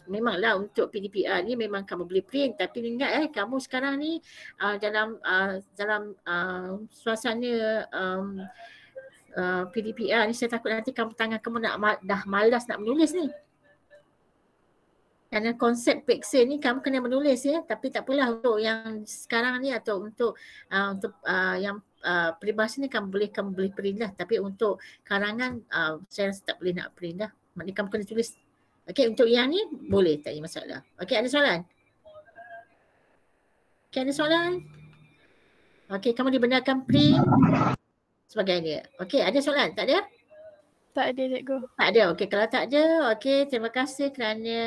memanglah untuk PDPR ni memang kamu boleh print, tapi ingat kamu sekarang ni dalam suasana PDPR ni saya takut nanti tangan kamu dah malas nak menulis ni. Kerana konsep peksa ni kamu kena menulis ya, tapi tak apalah untuk yang sekarang ni atau untuk yang peribahasa ni kamu boleh print lah, tapi untuk karangan saya rasa tak boleh nak print lah. Maknanya kamu kena tulis. Okey, untuk yang ni boleh, tak ada masalah. Okey, ada soalan? Okey, ada soalan? Okey, kamu dibenarkan print sebagainya. Okey, ada soalan? Tak ada? Tak ada, cikgu. Tak ada. Okey, kalau tak ada, okey, terima kasih kerana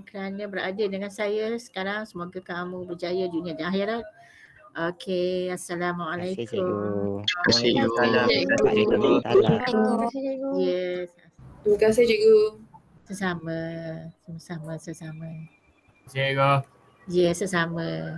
kerana berada dengan saya sekarang. Semoga kamu berjaya dunia dan akhirat. Okey, assalamualaikum. Terima kasih, cikgu. Yes. Terima kasih, cikgu. Sesama. Cikgu. Ya, sesama.